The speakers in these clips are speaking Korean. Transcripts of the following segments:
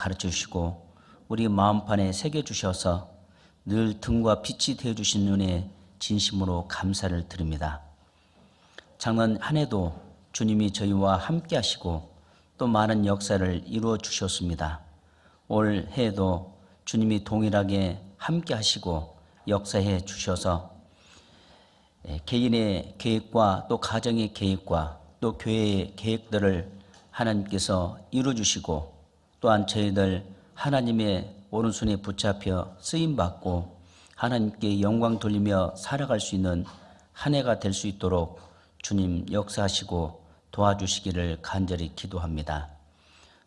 가르쳐 주시고 우리 마음판에 새겨 주셔서 늘 등과 빛이 되어 주신 은혜에 진심으로 감사를 드립니다. 작년 한 해도 주님이 저희와 함께 하시고 또 많은 역사를 이루어 주셨습니다. 올 해에도 주님이 동일하게 함께 하시고 역사해 주셔서 개인의 계획과 또 가정의 계획과 또 교회의 계획들을 하나님께서 이루어 주시고 또한 저희들 하나님의 오른손에 붙잡혀 쓰임받고 하나님께 영광 돌리며 살아갈 수 있는 한 해가 될 수 있도록 주님 역사하시고 도와주시기를 간절히 기도합니다.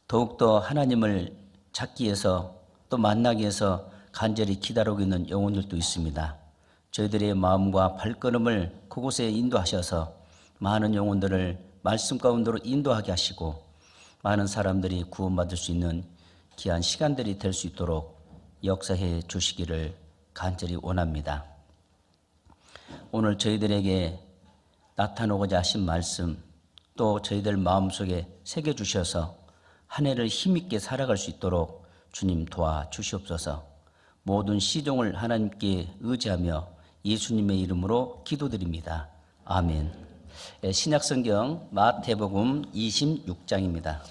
더욱더 하나님을 찾기 위해서 또 만나기 위해서 간절히 기다리고 있는 영혼들도 있습니다. 저희들의 마음과 발걸음을 그곳에 인도하셔서 많은 영혼들을 말씀 가운데로 인도하게 하시고 많은 사람들이 구원받을 수 있는 귀한 시간들이 될 수 있도록 역사해 주시기를 간절히 원합니다. 오늘 저희들에게 나타나고자 하신 말씀 또 저희들 마음속에 새겨주셔서 한 해를 힘있게 살아갈 수 있도록 주님 도와주시옵소서. 모든 시종을 하나님께 의지하며 예수님의 이름으로 기도드립니다. 아멘. 신약성경 마태복음 26장입니다.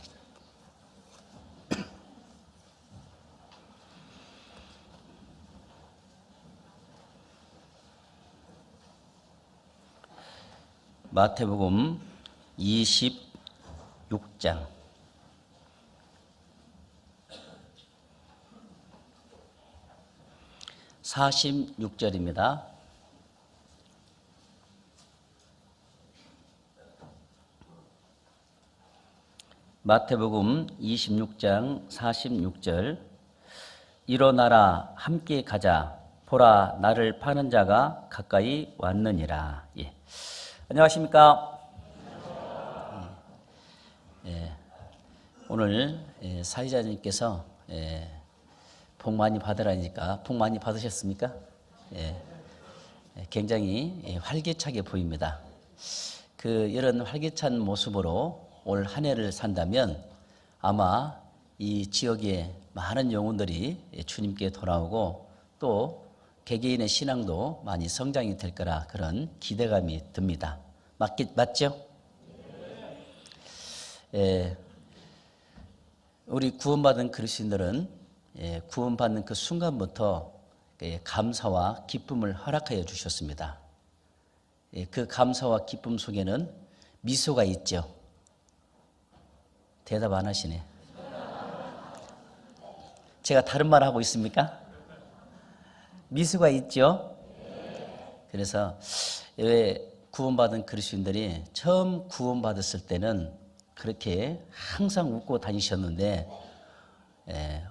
마태복음 26장 46절입니다. 마태복음 26장 46절 일어나라 함께 가자 보라 나를 파는 자가 가까이 왔느니라. 예. 안녕하십니까? 오늘 사회자님께서 복 많이 받으라니까 복 많이 받으셨습니까? 굉장히 활기차게 보입니다. 이런 활기찬 모습으로 올 한 해를 산다면 아마 이 지역에 많은 영혼들이 주님께 돌아오고 또 개개인의 신앙도 많이 성장이 될 거라 그런 기대감이 듭니다. 맞죠? 우리 구원받은 그리스도인들은 구원받는 그 순간부터 감사와 기쁨을 허락하여 주셨습니다. 그 감사와 기쁨 속에는 미소가 있죠. 대답 안 하시네. 제가 다른 말 하고 있습니까? 미소가 있죠. 그래서 왜 구원받은 그리스도인들이 처음 구원받았을 때는 그렇게 항상 웃고 다니셨는데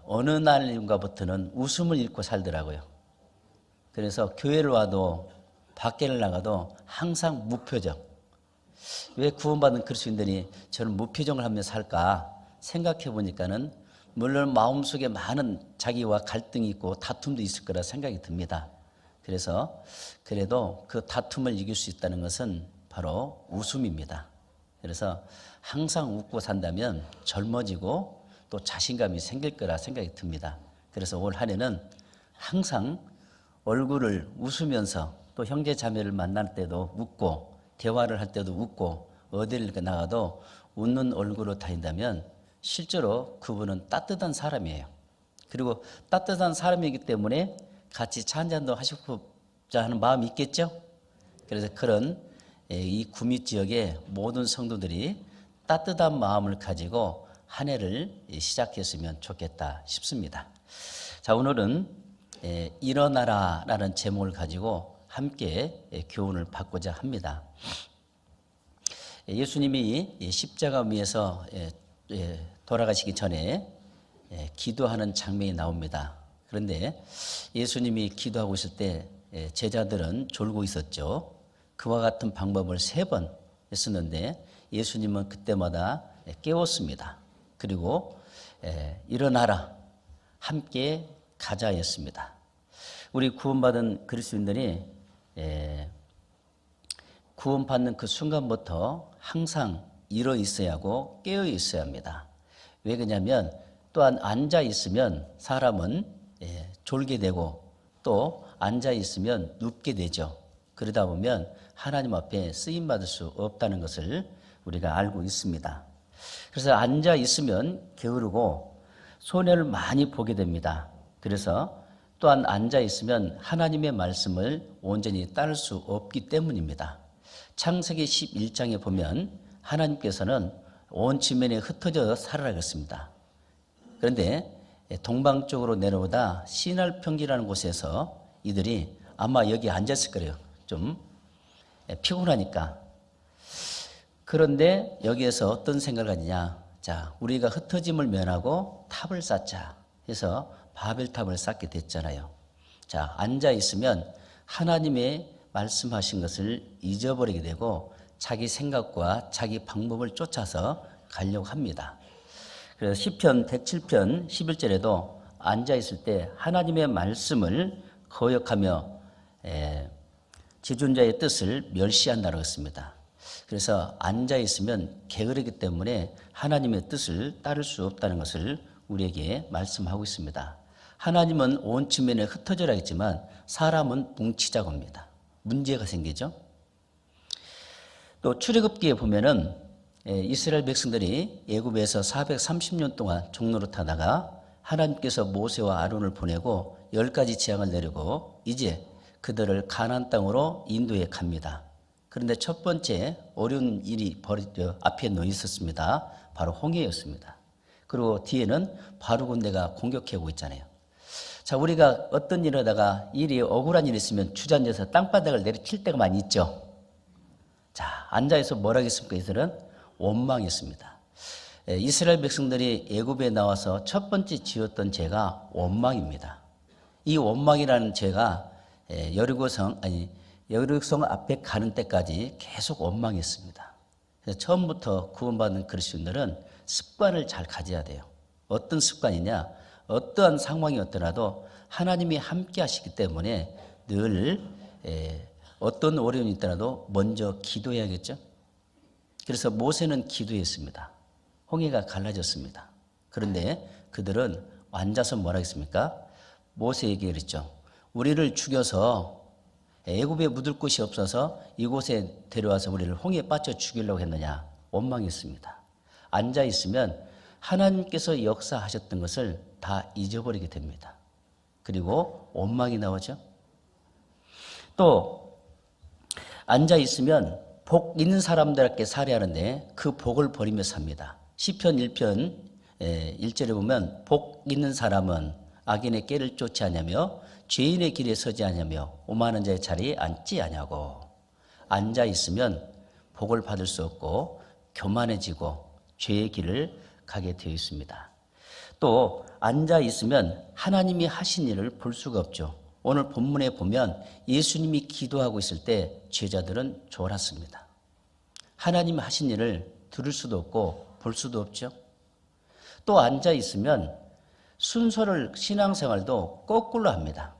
어느 날인가부터는 웃음을 잃고 살더라고요. 그래서 교회를 와도 밖에를 나가도 항상 무표정. 왜 구원받은 그리스도인들이 저는 무표정을 하며 살까 생각해 보니까는 물론 마음속에 많은 자기와 갈등이 있고 다툼도 있을 거라 생각이 듭니다. 그래서 그래도 그 다툼을 이길 수 있다는 것은 바로 웃음입니다. 그래서 항상 웃고 산다면 젊어지고 또 자신감이 생길 거라 생각이 듭니다. 그래서 올 한 해는 항상 얼굴을 웃으면서 또 형제 자매를 만날 때도 웃고 대화를 할 때도 웃고 어디를 나가도 웃는 얼굴로 다닌다면 실제로 그분은 따뜻한 사람이에요. 그리고 따뜻한 사람이기 때문에 같이 차 한잔도 하시고자 하는 마음이 있겠죠. 그래서 그런 이 구미 지역의 모든 성도들이 따뜻한 마음을 가지고 한 해를 시작했으면 좋겠다 싶습니다. 자, 오늘은 일어나라라는 제목을 가지고 함께 교훈을 받고자 합니다. 예수님이 십자가 위에서 돌아가시기 전에 기도하는 장면이 나옵니다. 그런데 예수님이 기도하고 있을 때 제자들은 졸고 있었죠. 그와 같은 방법을 3번 했었는데 예수님은 그때마다 깨웠습니다. 그리고 일어나라 함께 가자 했습니다. 우리 구원받은 그리스도인들이 구원받는 그 순간부터 항상 일어 있어야 하고 깨어 있어야 합니다. 왜 그러냐면 또한 앉아 있으면 사람은 졸게 되고 또 앉아 있으면 눕게 되죠. 그러다 보면 하나님 앞에 쓰임 받을 수 없다는 것을 우리가 알고 있습니다. 그래서 앉아 있으면 게으르고 손해를 많이 보게 됩니다. 그래서 또한 앉아 있으면 하나님의 말씀을 온전히 따를 수 없기 때문입니다. 창세기 11장에 보면 하나님께서는 온 지면에 흩어져 살아라 그랬습니다. 그런데 동방쪽으로 내려오다 시날 평지라는 곳에서 이들이 아마 여기 앉았을 거예요. 좀 피곤하니까. 그런데 여기에서 어떤 생각을 하느냐. 자, 우리가 흩어짐을 면하고 탑을 쌓자 해서 바벨탑을 쌓게 됐잖아요. 자, 앉아 있으면 하나님의 말씀하신 것을 잊어버리게 되고 자기 생각과 자기 방법을 쫓아서 가려고 합니다. 그래서 시편 107편 11절에도 앉아 있을 때 하나님의 말씀을 거역하며 지존자의 뜻을 멸시한다고 했습니다. 그래서 앉아 있으면 게으르기 때문에 하나님의 뜻을 따를 수 없다는 것을 우리에게 말씀하고 있습니다. 하나님은 온 지면에 흩어져라 했지만 사람은 뭉치자고 합니다. 문제가 생기죠. 또 출애굽기에 보면은 이스라엘 백성들이 애굽에서 430년 동안 종노릇하다가 하나님께서 모세와 아론을 보내고 10가지 재앙을 내리고 이제 그들을 가나안 땅으로 인도해 갑니다. 그런데 첫 번째 어려운 일이 앞에 놓여 있었습니다. 바로 홍해였습니다. 그리고 뒤에는 바로 군대가 공격해 오고 있잖아요. 자, 우리가 어떤 일을 하다가 일이 억울한 일이 있으면 주저앉아서 땅바닥을 내리칠 때가 많이 있죠. 자, 앉아있어 뭘 하겠습니까? 이들은 원망했습니다. 이스라엘 백성들이 애굽에 나와서 첫 번째 지었던 죄가 원망입니다. 이 원망이라는 죄가 여리고성 앞에 가는 때까지 계속 원망했습니다. 그래서 처음부터 구원받은 그리스도인들은 습관을 잘 가져야 돼요. 어떤 습관이냐? 어떠한 상황이 없더라도 하나님이 함께 하시기 때문에 늘 어떤 어려움이 있더라도 먼저 기도해야겠죠. 그래서 모세는 기도했습니다. 홍해가 갈라졌습니다. 그런데 그들은 앉아서 뭐라 했습니까? 모세에게 그랬죠. 우리를 죽여서 애굽에 묻을 곳이 없어서 이곳에 데려와서 우리를 홍해에 빠져 죽이려고 했느냐. 원망했습니다. 앉아 있으면 하나님께서 역사하셨던 것을 다 잊어버리게 됩니다. 그리고 원망이 나오죠. 또 앉아 있으면 복 있는 사람들에게 살해하는데 그 복을 버리며 삽니다. 시편 1편 1절에 보면 복 있는 사람은 악인의 꾀를 쫓지 아니하며 죄인의 길에 서지 아니하며 오만한 자의 자리에 앉지 아니하고. 앉아 있으면 복을 받을 수 없고 교만해지고 죄의 길을 가게 되어 있습니다. 또 앉아 있으면 하나님이 하신 일을 볼 수가 없죠. 오늘 본문에 보면 예수님이 기도하고 있을 때 제자들은 졸았습니다. 하나님이 하신 일을 들을 수도 없고 볼 수도 없죠. 또 앉아 있으면 순서를 신앙생활도 거꾸로 합니다.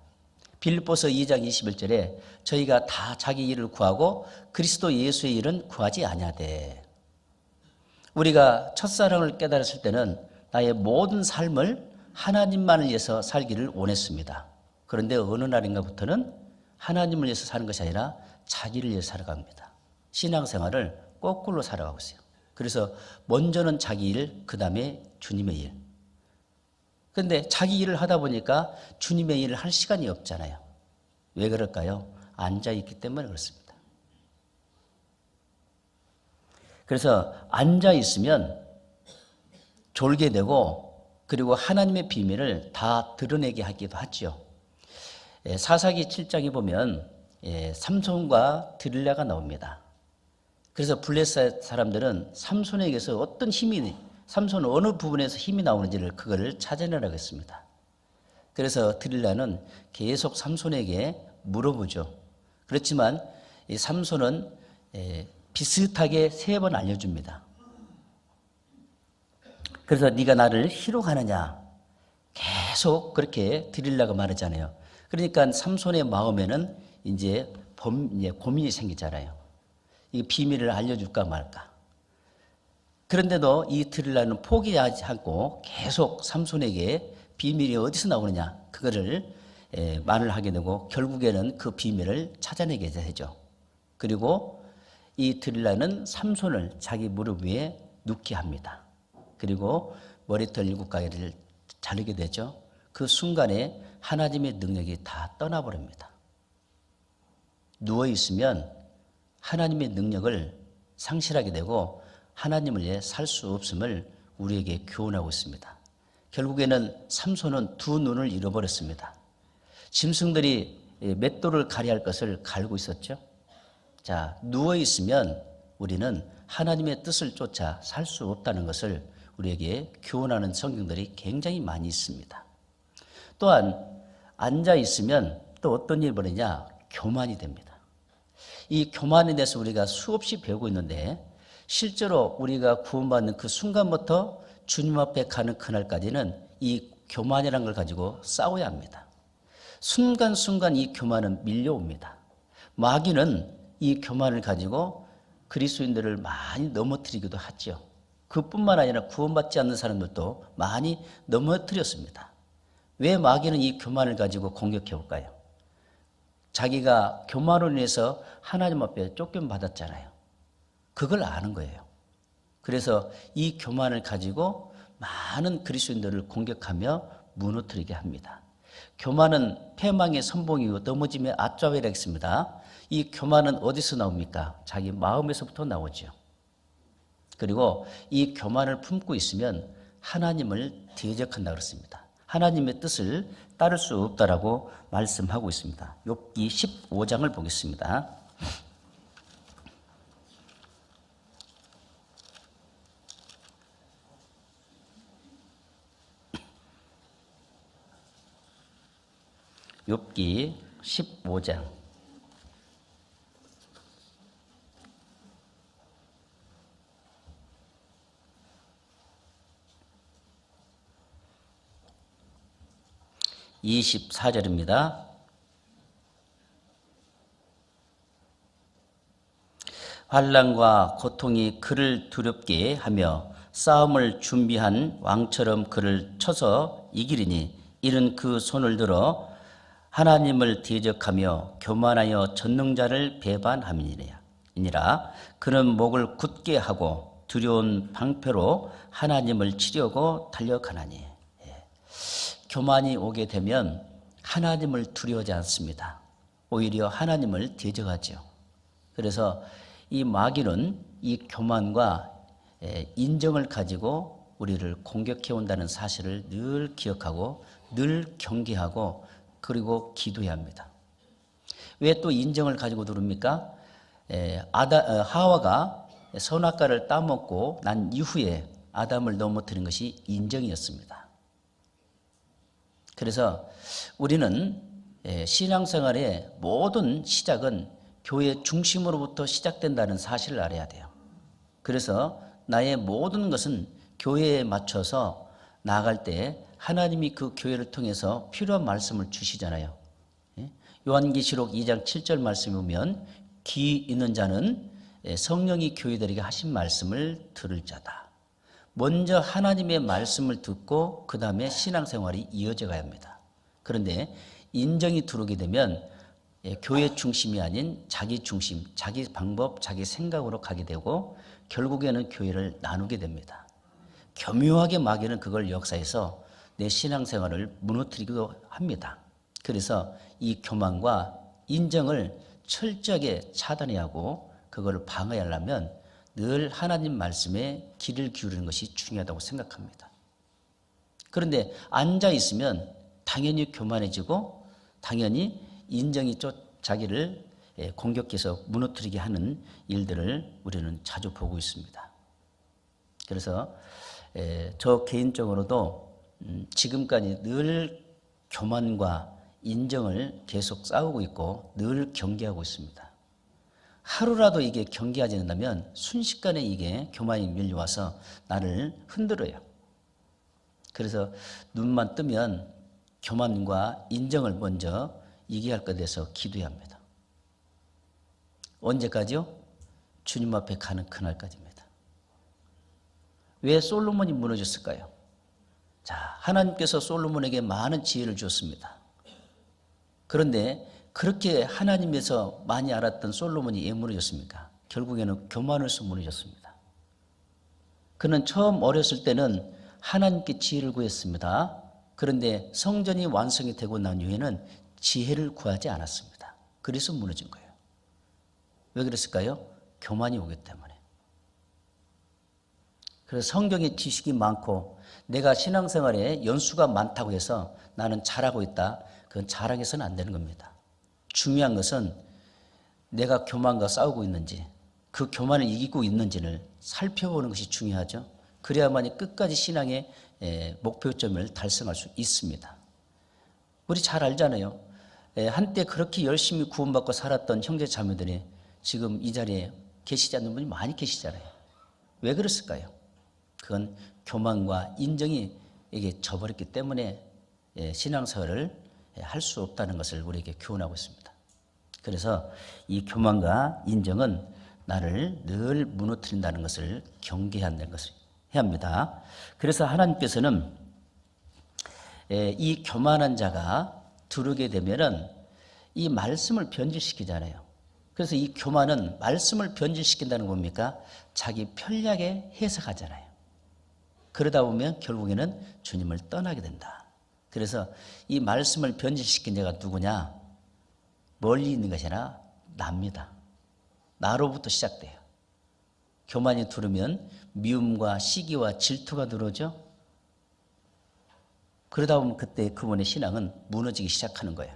빌립보서 2장 21절에 저희가 다 자기 일을 구하고 그리스도 예수의 일은 구하지 아니하되. 우리가 첫사랑을 깨달았을 때는 나의 모든 삶을 하나님만을 위해서 살기를 원했습니다. 그런데 어느 날인가부터는 하나님을 위해서 사는 것이 아니라 자기를 위해서 살아갑니다. 신앙생활을 거꾸로 살아가고 있어요. 그래서 먼저는 자기 일, 그 다음에 주님의 일. 그런데 자기 일을 하다 보니까 주님의 일을 할 시간이 없잖아요. 왜 그럴까요? 앉아있기 때문에 그렇습니다. 그래서 앉아있으면 졸게 되고 그리고 하나님의 비밀을 다 드러내게 하기도 하죠. 사사기 7장에 보면 삼손과 드릴라가 나옵니다. 그래서 블레셋 사람들은 삼손에게서 어떤 힘이, 삼손 어느 부분에서 힘이 나오는지를 그거를 찾아내라고 했습니다. 그래서 드릴라는 계속 삼손에게 물어보죠. 그렇지만 이 삼손은 비슷하게 3번 알려줍니다. 그래서 네가 나를 희롱하느냐 계속 그렇게 드릴라가 말하잖아요. 그러니까 삼손의 마음에는 이제 고민이 생기잖아요. 이 비밀을 알려줄까 말까. 그런데도 이 드릴라는 포기하지 않고 계속 삼손에게 비밀이 어디서 나오느냐 그거를 말을 하게 되고 결국에는 그 비밀을 찾아내게 되죠. 그리고 이 드릴라는 삼손을 자기 무릎 위에 눕게 합니다. 그리고 머리털 7가지를 자르게 되죠. 그 순간에 하나님의 능력이 다 떠나버립니다. 누워있으면 하나님의 능력을 상실하게 되고 하나님을 위해 살 수 없음을 우리에게 교훈하고 있습니다. 결국에는 삼손은 두 눈을 잃어버렸습니다. 짐승들이 맷돌을 가리할 것을 갈고 있었죠. 자, 누워있으면 우리는 하나님의 뜻을 쫓아 살 수 없다는 것을 우리에게 교훈하는 성경들이 굉장히 많이 있습니다. 또한 앉아있으면 또 어떤 일이 벌어지냐? 교만이 됩니다. 이 교만에 대해서 우리가 수없이 배우고 있는데 실제로 우리가 구원받는 그 순간부터 주님 앞에 가는 그날까지는 이 교만이라는 걸 가지고 싸워야 합니다. 순간순간 이 교만은 밀려옵니다. 마귀는 이 교만을 가지고 그리스도인들을 많이 넘어뜨리기도 하죠. 그뿐만 아니라 구원받지 않는 사람들도 많이 넘어뜨렸습니다. 왜 마귀는 이 교만을 가지고 공격해 올까요? 자기가 교만으로 인해서 하나님 앞에 쫓김받았잖아요. 그걸 아는 거예요. 그래서 이 교만을 가지고 많은 그리스도인들을 공격하며 무너뜨리게 합니다. 교만은 패망의 선봉이고 넘어짐의 앞좌회라 했습니다. 이 교만은 어디서 나옵니까? 자기 마음에서부터 나오죠. 그리고 이 교만을 품고 있으면 하나님을 대적한다 그랬습니다. 하나님의 뜻을 따를 수 없다라고 말씀하고 있습니다. 욥기 15장을 보겠습니다. 욥기 15장 24절입니다. 환난과 고통이 그를 두렵게 하며 싸움을 준비한 왕처럼 그를 쳐서 이기리니 이는 그 손을 들어 하나님을 대적하며 교만하여 전능자를 배반함이니라. 그는 목을 굳게 하고 두려운 방패로 하나님을 치려고 달려가나니. 교만이 오게 되면 하나님을 두려워하지 않습니다. 오히려 하나님을 대적하죠. 그래서 이 마귀는 이 교만과 인정을 가지고 우리를 공격해 온다는 사실을 늘 기억하고 늘 경계하고 그리고 기도해야 합니다. 왜 또 인정을 가지고 누릅니까? 하와가 선악과를 따먹고 난 이후에 아담을 넘어뜨린 것이 인정이었습니다. 그래서 우리는 신앙생활의 모든 시작은 교회 중심으로부터 시작된다는 사실을 알아야 돼요. 그래서 나의 모든 것은 교회에 맞춰서 나아갈 때 하나님이 그 교회를 통해서 필요한 말씀을 주시잖아요. 요한계시록 2장 7절 말씀에 보면 귀 있는 자는 성령이 교회들에게 하신 말씀을 들을 자다. 먼저 하나님의 말씀을 듣고 그 다음에 신앙생활이 이어져 가야 합니다. 그런데 인정이 들어오게 되면 교회 중심이 아닌 자기 중심, 자기 방법, 자기 생각으로 가게 되고 결국에는 교회를 나누게 됩니다. 교묘하게 마귀는 그걸 역사해서 내 신앙생활을 무너뜨리기도 합니다. 그래서 이 교만과 인정을 철저하게 차단해야 하고 그걸 방어하려면 늘 하나님 말씀에 귀를 기울이는 것이 중요하다고 생각합니다. 그런데 앉아 있으면 당연히 교만해지고 당연히 인정이 자기를 공격해서 무너뜨리게 하는 일들을 우리는 자주 보고 있습니다. 그래서 저 개인적으로도 지금까지 늘 교만과 인정을 계속 싸우고 있고 늘 경계하고 있습니다. 하루라도 이게 경계하지 않는다면 순식간에 이게 교만이 밀려와서 나를 흔들어요. 그래서 눈만 뜨면 교만과 인정을 먼저 이겨야 할 것에 대해서 기도해야 합니다. 언제까지요? 주님 앞에 가는 그날까지입니다. 왜 솔로몬이 무너졌을까요? 자, 하나님께서 솔로몬에게 많은 지혜를 주었습니다. 그런데 그렇게 하나님에서 많이 알았던 솔로몬이 왜 무너졌습니까? 결국에는 교만으로서 무너졌습니다. 그는 처음 어렸을 때는 하나님께 지혜를 구했습니다. 그런데 성전이 완성이 되고 난 이후에는 지혜를 구하지 않았습니다. 그래서 무너진 거예요. 왜 그랬을까요? 교만이 오기 때문에. 그래서 성경에 지식이 많고 내가 신앙생활에 연수가 많다고 해서 나는 잘하고 있다. 그건 자랑해서는 안 되는 겁니다. 중요한 것은 내가 교만과 싸우고 있는지 그 교만을 이기고 있는지를 살펴보는 것이 중요하죠. 그래야만이 끝까지 신앙의 목표점을 달성할 수 있습니다. 우리 잘 알잖아요. 한때 그렇게 열심히 구원받고 살았던 형제 자매들이 지금 이 자리에 계시지 않는 분이 많이 계시잖아요. 왜 그랬을까요? 그건 교만과 인정이 이게 져버렸기 때문에 신앙생활을 할 수 없다는 것을 우리에게 교훈하고 있습니다. 그래서 이 교만과 인정은 나를 늘 무너뜨린다는 것을 경계한다는 것을 해야 합니다. 그래서 하나님께서는 이 교만한 자가 들어오게 되면은 이 말씀을 변질시키잖아요. 그래서 이 교만은 말씀을 변질시킨다는 건 뭡니까? 자기 편리하게 해석하잖아요. 그러다 보면 결국에는 주님을 떠나게 된다. 그래서 이 말씀을 변질시킨 자가 누구냐? 멀리 있는 것이 아니라 납니다. 나로부터 시작돼요. 교만이 들으면 미움과 시기와 질투가 들어오죠. 그러다 보면 그때 그분의 신앙은 무너지기 시작하는 거예요.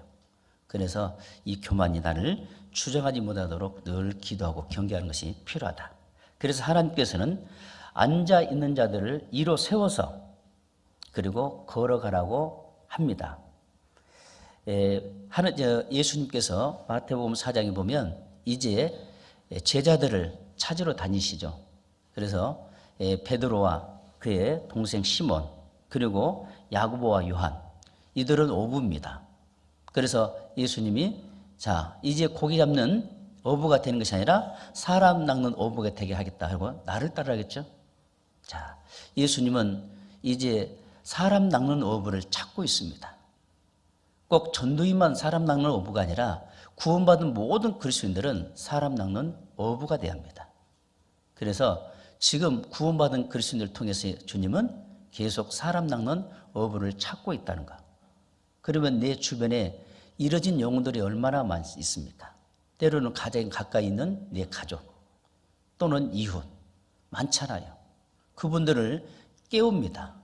그래서 이 교만이 나를 추정하지 못하도록 늘 기도하고 경계하는 것이 필요하다. 그래서 하나님께서는 앉아 있는 자들을 이로 세워서 그리고 걸어가라고 합니다. 예수님께서 마태복음 4장에 보면 이제 제자들을 찾으러 다니시죠. 그래서 베드로와 그의 동생 시몬 그리고 야고보와 요한 이들은 어부입니다. 그래서 예수님이 자 이제 고기 잡는 어부가 되는 것이 아니라 사람 낚는 어부가 되게 하겠다 하고 나를 따라하겠죠. 자 예수님은 이제 사람 낚는 어부를 찾고 있습니다. 꼭 전도인만 사람 낚는 어부가 아니라 구원받은 모든 그리스도인들은 사람 낚는 어부가 되어야 합니다. 그래서 지금 구원받은 그리스도인들을 통해서 주님은 계속 사람 낚는 어부를 찾고 있다는 것. 그러면 내 주변에 이뤄진 영혼들이 얼마나 많이 있습니까? 때로는 가장 가까이 있는 내 가족 또는 이웃 많잖아요. 그분들을 깨웁니다.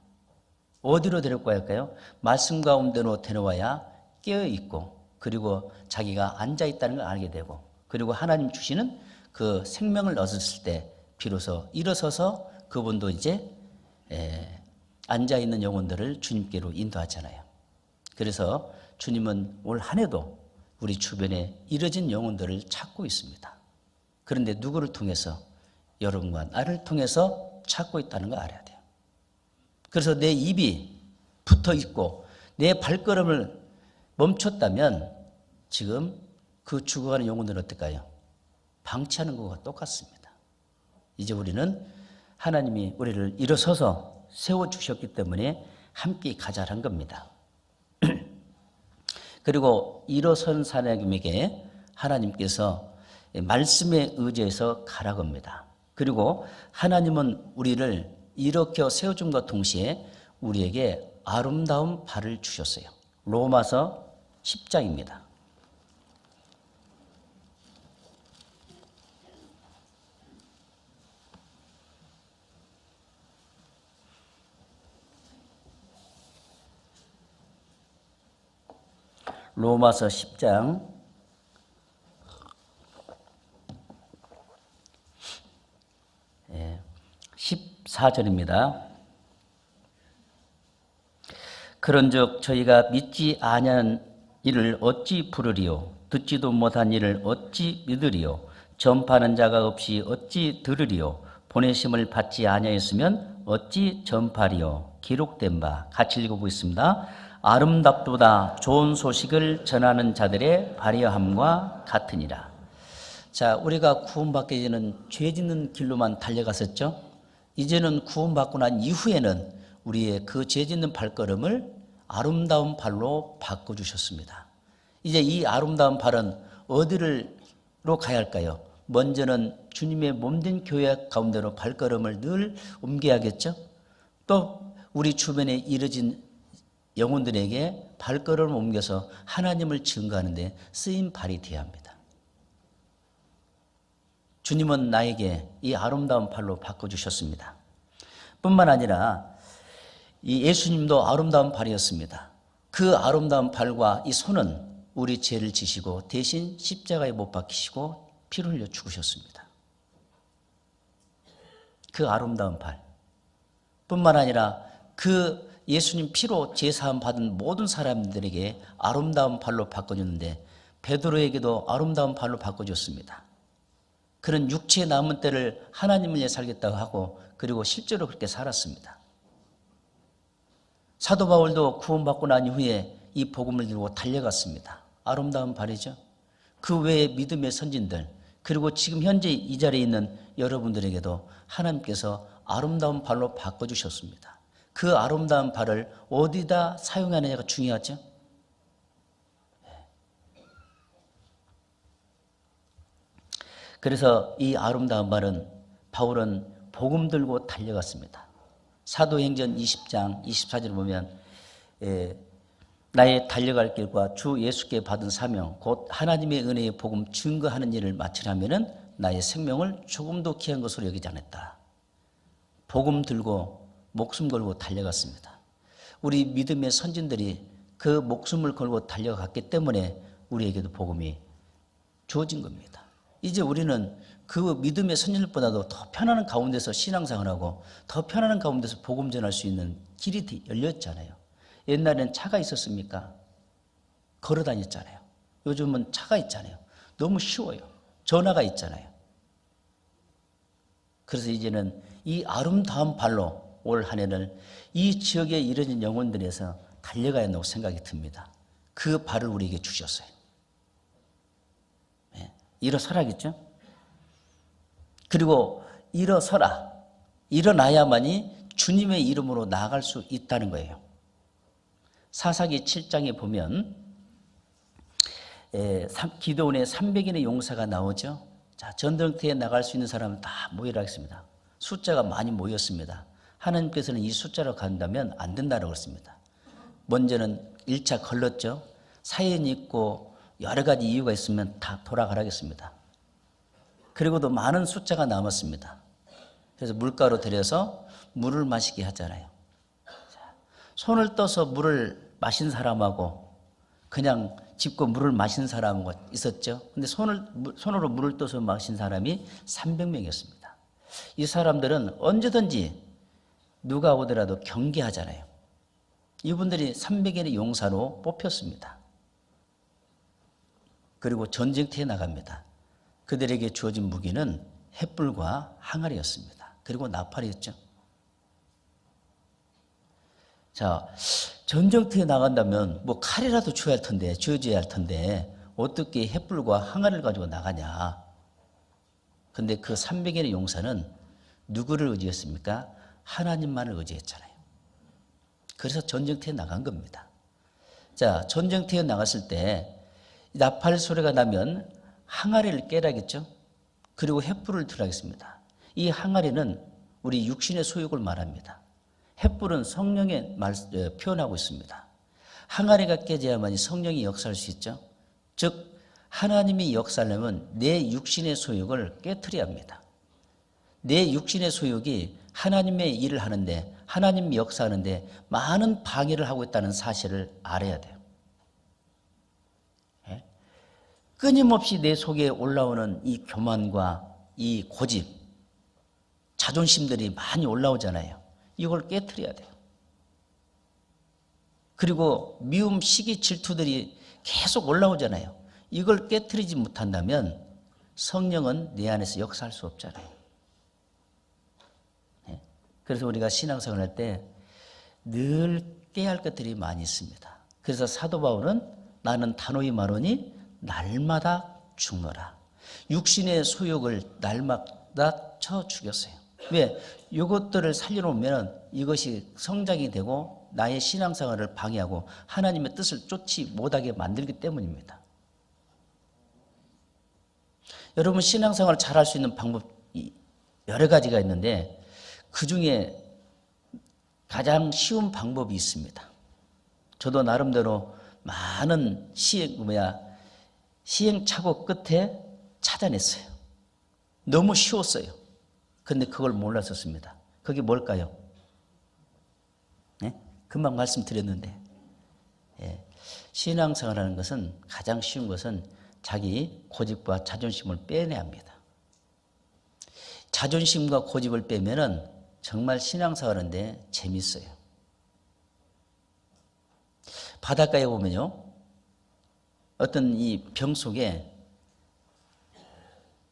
어디로 데려가 할까요? 말씀 가운데로 데려와야 깨어있고 그리고 자기가 앉아있다는 걸 알게 되고 그리고 하나님 주시는 그 생명을 얻었을 때 비로소 일어서서 그분도 이제 앉아있는 영혼들을 주님께로 인도하잖아요. 그래서 주님은 올 한 해도 우리 주변에 이뤄진 영혼들을 찾고 있습니다. 그런데 누구를 통해서? 여러분과 나를 통해서 찾고 있다는 걸 알아야 돼요. 그래서 내 입이 붙어 있고 내 발걸음을 멈췄다면 지금 그 죽어가는 영혼들은 어떨까요? 방치하는 것과 똑같습니다. 이제 우리는 하나님이 우리를 일어서서 세워주셨기 때문에 함께 가자란 겁니다. 그리고 일어선 사람에게 하나님께서 말씀에 의지해서 가라고 합니다. 그리고 하나님은 우리를 일으켜 세워줌과 동시에 우리에게 아름다운 발을 주셨어요. 로마서 10장입니다. 로마서 10장 14절입니다. 그런즉 저희가 믿지 아니한 이를 어찌 부르리요? 듣지도 못한 이를 어찌 믿으리요? 전파하는 자가 없이 어찌 들으리요? 보내심을 받지 아니하였으면 어찌 전파리요? 기록된 바 같이 읽어보겠습니다. 아름답도다 좋은 소식을 전하는 자들의 발휘함과 같으니라. 자, 우리가 구원받게 되는 죄 짓는 길로만 달려갔었죠. 이제는 구원받고 난 이후에는 우리의 그 죄 짓는 발걸음을 아름다운 발로 바꿔주셨습니다. 이제 이 아름다운 발은 어디로 가야 할까요? 먼저는 주님의 몸된 교회 가운데로 발걸음을 늘 옮겨야겠죠. 또 우리 주변에 이뤄진 영혼들에게 발걸음을 옮겨서 하나님을 증거하는 데 쓰임 발이 되어야 합니다. 주님은 나에게 이 아름다운 발로 바꿔주셨습니다. 뿐만 아니라 이 예수님도 아름다운 발이었습니다. 그 아름다운 발과 이 손은 우리 죄를 지시고 대신 십자가에 못 박히시고 피를 흘려 죽으셨습니다. 그 아름다운 발 뿐만 아니라 그 예수님 피로 제사함 받은 모든 사람들에게 아름다운 발로 바꿔줬는데 베드로에게도 아름다운 발로 바꿔줬습니다. 그는 육체의 남은 때를 하나님을 위해 살겠다고 하고 그리고 실제로 그렇게 살았습니다. 사도 바울도 구원받고 난 이후에 이 복음을 들고 달려갔습니다. 아름다운 발이죠. 그 외에 믿음의 선진들 그리고 지금 현재 이 자리에 있는 여러분들에게도 하나님께서 아름다운 발로 바꿔주셨습니다. 그 아름다운 발을 어디다 사용하느냐가 중요하죠. 그래서 이 아름다운 발은 바울은 복음 들고 달려갔습니다. 사도행전 20장 24절을 보면 나의 달려갈 길과 주 예수께 받은 사명 곧 하나님의 은혜의 복음 증거하는 일을 마치려면 나의 생명을 조금도 귀한 것으로 여기지 않았다. 복음 들고 목숨 걸고 달려갔습니다. 우리 믿음의 선진들이 그 목숨을 걸고 달려갔기 때문에 우리에게도 복음이 주어진 겁니다. 이제 우리는 그 믿음의 선진들보다도 더 편안한 가운데서 신앙생활하고 더 편안한 가운데서 복음 전할 수 있는 길이 열렸잖아요. 옛날에는 차가 있었습니까? 걸어 다녔잖아요. 요즘은 차가 있잖아요. 너무 쉬워요. 전화가 있잖아요. 그래서 이제는 이 아름다운 발로 올 한 해를 이 지역에 이뤄진 영혼들에서 달려가야 한다고 생각이 듭니다. 그 발을 우리에게 주셨어요. 네. 일어서라겠죠? 그리고 일어서라. 일어나야만이 주님의 이름으로 나아갈 수 있다는 거예요. 사사기 7장에 보면 기드온의 300인의 용사가 나오죠. 자, 전쟁터에 나갈 수 있는 사람은 다 모이라 했습니다. 숫자가 많이 모였습니다. 하나님께서는 이 숫자로 간다면 안 된다고 했습니다. 먼저는 1차 걸렀죠. 사연이 있고 여러 가지 이유가 있으면 다 돌아가라 했습니다. 그리고도 많은 숫자가 남았습니다. 그래서 물가로 들여서 물을 마시게 하잖아요. 손을 떠서 물을 마신 사람하고 그냥 짚고 물을 마신 사람하고 있었죠. 근데 손으로 물을 떠서 마신 사람이 300명이었습니다. 이 사람들은 언제든지 누가 오더라도 경계하잖아요. 이분들이 300인의 용사로 뽑혔습니다. 그리고 전쟁터에 나갑니다. 그들에게 주어진 무기는 횃불과 항아리였습니다. 그리고 나팔이었죠. 자, 전쟁터에 나간다면 뭐 칼이라도 줘야 할 텐데, 쥐어줘야 할 텐데 어떻게 횃불과 항아리를 가지고 나가냐. 근데 그 300인의 용사는 누구를 의지했습니까? 하나님만을 의지했잖아요. 그래서 전쟁터에 나간 겁니다. 자, 전쟁터에 나갔을 때 나팔 소리가 나면 항아리를 깨라겠죠. 그리고 횃불을 들라겠습니다. 이 항아리는 우리 육신의 소욕을 말합니다. 횃불은 성령의 표현하고 있습니다. 항아리가 깨져야만이 성령이 역사할 수 있죠. 즉 하나님이 역사하려면 내 육신의 소욕을 깨트려야 합니다. 내 육신의 소욕이 하나님의 일을 하는데 하나님이 역사하는데 많은 방해를 하고 있다는 사실을 알아야 돼요. 끊임없이 내 속에 올라오는 이 교만과 이 고집, 자존심들이 많이 올라오잖아요. 이걸 깨트려야 돼요. 그리고 미움, 시기, 질투들이 계속 올라오잖아요. 이걸 깨트리지 못한다면 성령은 내 안에서 역사할 수 없잖아요. 그래서 우리가 신앙생활 할 때 늘 깨야 할 것들이 많이 있습니다. 그래서 사도 바울은 나는 단호히 말하노니 날마다 죽노라. 육신의 소욕을 날마다 쳐 죽였어요. 왜? 이것들을 살려놓으면 이것이 성장이 되고 나의 신앙생활을 방해하고 하나님의 뜻을 쫓지 못하게 만들기 때문입니다. 여러분 신앙생활을 잘할 수 있는 방법이 여러 가지가 있는데 그 중에 가장 쉬운 방법이 있습니다. 저도 나름대로 많은 시행착오 끝에 찾아냈어요. 너무 쉬웠어요. 근데 그걸 몰랐었습니다. 그게 뭘까요? 네? 금방 말씀드렸는데 신앙생활하는 것은 가장 쉬운 것은 자기 고집과 자존심을 빼내야 합니다. 자존심과 고집을 빼면은 정말 신앙생활하는데 재밌어요. 바닷가에 보면요, 어떤 이 병 속에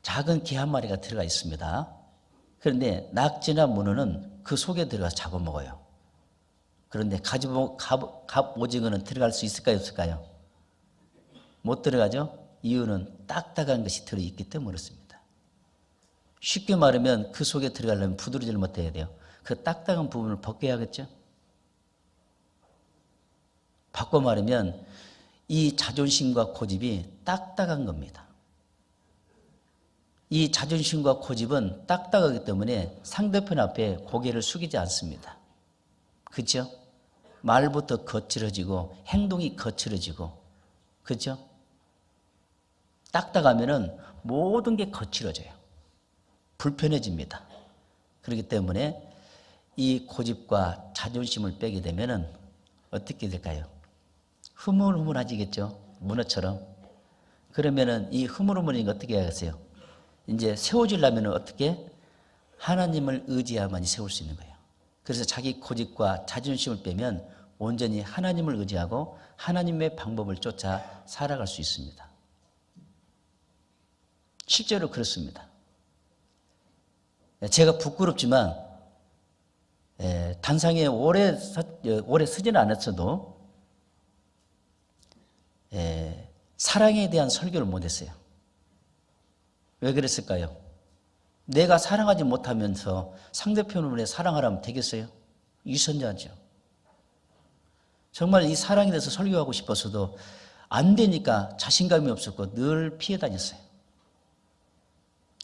작은 개 한 마리가 들어가 있습니다. 그런데 낙지나 문어는 그 속에 들어가서 잡아먹어요. 그런데 갑오징어는 들어갈 수 있을까요, 없을까요? 못 들어가죠? 이유는 딱딱한 것이 들어있기 때문에 그렇습니다. 쉽게 말하면 그 속에 들어가려면 부드러지를 못해야 돼요. 그 딱딱한 부분을 벗겨야겠죠? 바꿔 말하면 이 자존심과 고집이 딱딱한 겁니다. 이 자존심과 고집은 딱딱하기 때문에 상대편 앞에 고개를 숙이지 않습니다. 그렇죠? 말부터 거칠어지고 행동이 거칠어지고, 그렇죠? 딱딱하면은 모든 게 거칠어져요. 불편해집니다. 그렇기 때문에 이 고집과 자존심을 빼게 되면은 어떻게 될까요? 흐물흐물해지겠죠. 문어처럼. 그러면은 이 흐물흐물인 거 어떻게 하겠어요? 이제 세워지려면 어떻게? 하나님을 의지해야만이 세울 수 있는 거예요. 그래서 자기 고집과 자존심을 빼면 온전히 하나님을 의지하고 하나님의 방법을 쫓아 살아갈 수 있습니다. 실제로 그렇습니다. 제가 부끄럽지만 단상에 오래 서지는 않았어도 사랑에 대한 설교를 못했어요. 왜 그랬을까요? 내가 사랑하지 못하면서 상대편을 왜 사랑하라면 되겠어요? 유선자죠. 정말 이 사랑에 대해서 설교하고 싶었어도 안 되니까 자신감이 없었고 늘 피해 다녔어요.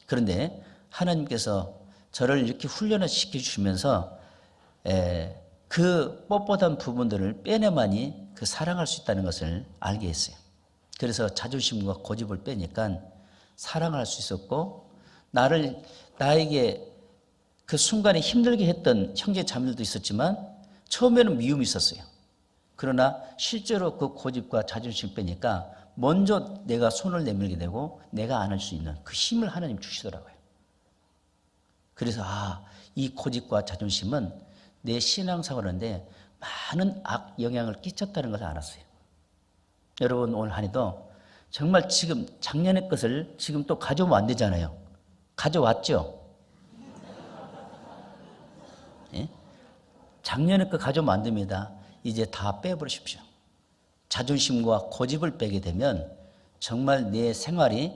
그런데 하나님께서 저를 이렇게 훈련을 시켜주시면서 그 뻣뻣한 부분들을 빼내만이 그 사랑할 수 있다는 것을 알게 했어요. 그래서 자존심과 고집을 빼니까 사랑할 수 있었고 나에게 그 순간에 힘들게 했던 형제 자매들도 있었지만 처음에는 미움이 있었어요. 그러나 실제로 그 고집과 자존심 빼니까 먼저 내가 손을 내밀게 되고 내가 안을 수 있는 그 힘을 하나님 주시더라고요. 그래서 이 고집과 자존심은 내 신앙생활인데 많은 악 영향을 끼쳤다는 것을 알았어요. 여러분 오늘 한 해도 정말 지금 작년의 것을 지금 또 가져오면 안 되잖아요. 가져왔죠? 예? 작년의 것 가져오면 안 됩니다. 이제 다 빼버리십시오. 자존심과 고집을 빼게 되면 정말 내 생활이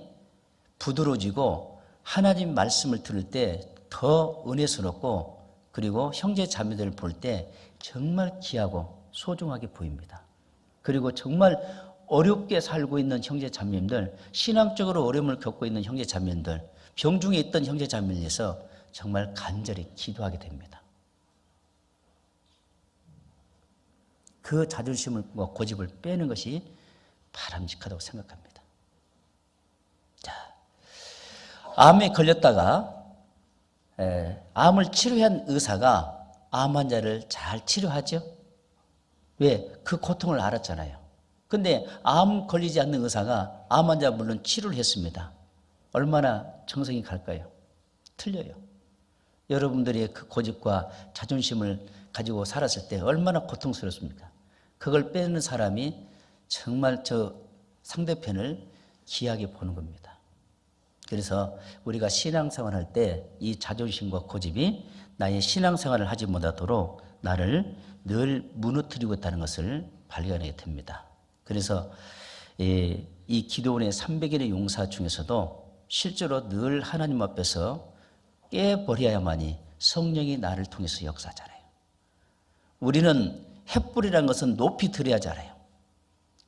부드러워지고 하나님 말씀을 들을 때 더 은혜스럽고 그리고 형제 자매들을 볼 때 정말 귀하고 소중하게 보입니다. 그리고 정말 어렵게 살고 있는 형제 자매님들, 신앙적으로 어려움을 겪고 있는 형제 자매님들, 병중에 있던 형제 자매를 위해서 정말 간절히 기도하게 됩니다. 그 자존심과 고집을 빼는 것이 바람직하다고 생각합니다. 자, 암에 걸렸다가 암을 치료한 의사가 암 환자를 잘 치료하죠? 왜? 그 고통을 알았잖아요. 근데 암 걸리지 않는 의사가 암 환자 물론 치료를 했습니다. 얼마나 정성이 갈까요? 틀려요. 여러분들이 그 고집과 자존심을 가지고 살았을 때 얼마나 고통스럽습니까? 그걸 빼는 사람이 정말 저 상대편을 귀하게 보는 겁니다. 그래서 우리가 신앙생활 할 때 이 자존심과 고집이 나의 신앙생활을 하지 못하도록 나를 늘 무너뜨리고 있다는 것을 발견하게 됩니다. 그래서 이 기도원의 300일의 용사 중에서도 실제로 늘 하나님 앞에서 깨버려야만이 성령이 나를 통해서 역사하잖아요. 우리는 횃불이라는 것은 높이 들어야 하잖아요.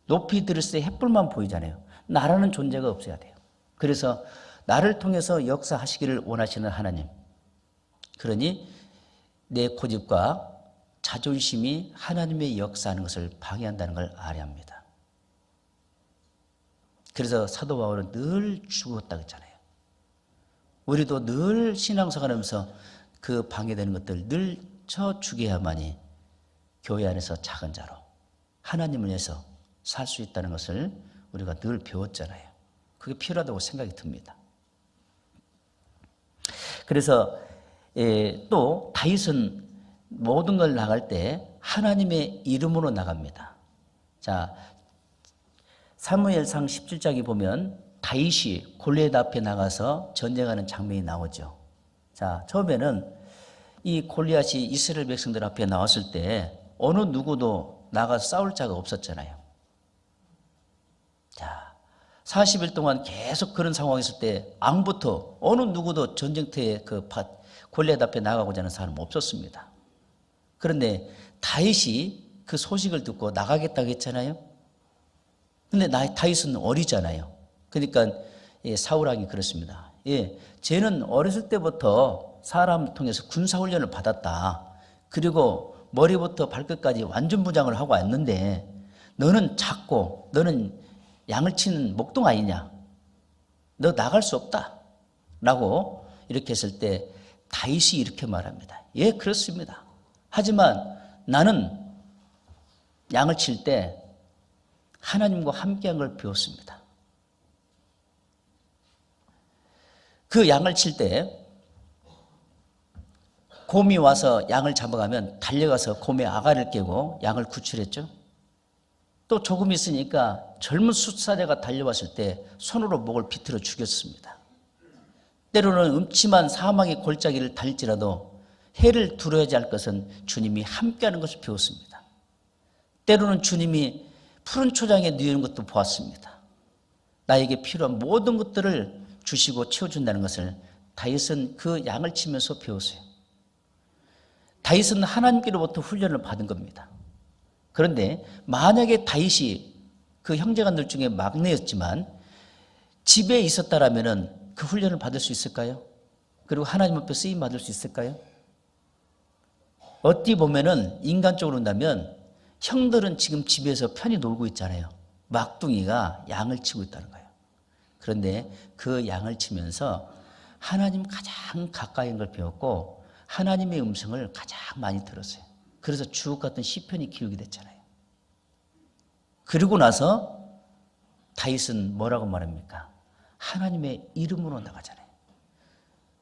높이 들을 때 횃불만 보이잖아요. 나라는 존재가 없어야 돼요. 그래서 나를 통해서 역사하시기를 원하시는 하나님. 그러니 내 고집과 자존심이 하나님의 역사하는 것을 방해한다는 걸 알아야 합니다. 그래서 사도 바울은 늘 죽었다고 했잖아요. 우리도 늘 신앙생활하면서 그 방해되는 것들 늘 쳐 죽여야만이 교회 안에서 작은 자로 하나님을 위해서 살 수 있다는 것을 우리가 늘 배웠잖아요. 그게 필요하다고 생각이 듭니다. 그래서 또 다윗은 모든 걸 나갈 때 하나님의 이름으로 나갑니다. 자, 사무엘상 17장에 보면 다윗이 골리앗 앞에 나가서 전쟁하는 장면이 나오죠. 자, 처음에는 이 골리앗이 이스라엘 백성들 앞에 나왔을 때 어느 누구도 나가서 싸울 자가 없었잖아요. 자, 40일 동안 계속 그런 상황이 있을 때 왕부터 어느 누구도 전쟁터에 골리앗 앞에 나가고자 하는 사람은 없었습니다. 그런데 다윗이 그 소식을 듣고 나가겠다고 했잖아요. 근데 다윗은 어리잖아요. 그러니까 사울 왕이 그렇습니다. 쟤는 어렸을 때부터 사람 통해서 군사훈련을 받았다. 그리고 머리부터 발끝까지 완전 무장을 하고 왔는데 너는 작고 너는 양을 치는 목동 아니냐. 너 나갈 수 없다. 라고 이렇게 했을 때 다윗이 이렇게 말합니다. 예, 그렇습니다. 하지만 나는 양을 칠 때 하나님과 함께한 걸 배웠습니다. 그 양을 칠 때 곰이 와서 양을 잡아가면 달려가서 곰의 아가를 깨고 양을 구출했죠. 또 조금 있으니까 젊은 숫사자가 달려왔을 때 손으로 목을 비틀어 죽였습니다. 때로는 음침한 사망의 골짜기를 달릴지라도 해를 두려워하지 할 것은 주님이 함께하는 것을 배웠습니다. 때로는 주님이 푸른 초장에 누이는 것도 보았습니다. 나에게 필요한 모든 것들을 주시고 채워준다는 것을 다윗은 그 양을 치면서 배웠어요. 다윗은 하나님께로부터 훈련을 받은 겁니다. 그런데 만약에 다윗이 그 형제간들 중에 막내였지만 집에 있었다라면 그 훈련을 받을 수 있을까요? 그리고 하나님 앞에 쓰임 받을 수 있을까요? 어찌 보면은 인간적으로 본다면 형들은 지금 집에서 편히 놀고 있잖아요. 막둥이가 양을 치고 있다는 거예요. 그런데 그 양을 치면서 하나님 가장 가까이 있는 걸 배웠고 하나님의 음성을 가장 많이 들었어요. 그래서 주옥 같은 시편이 기록이 됐잖아요. 그리고 나서 다윗은 뭐라고 말합니까? 하나님의 이름으로 나가잖아요.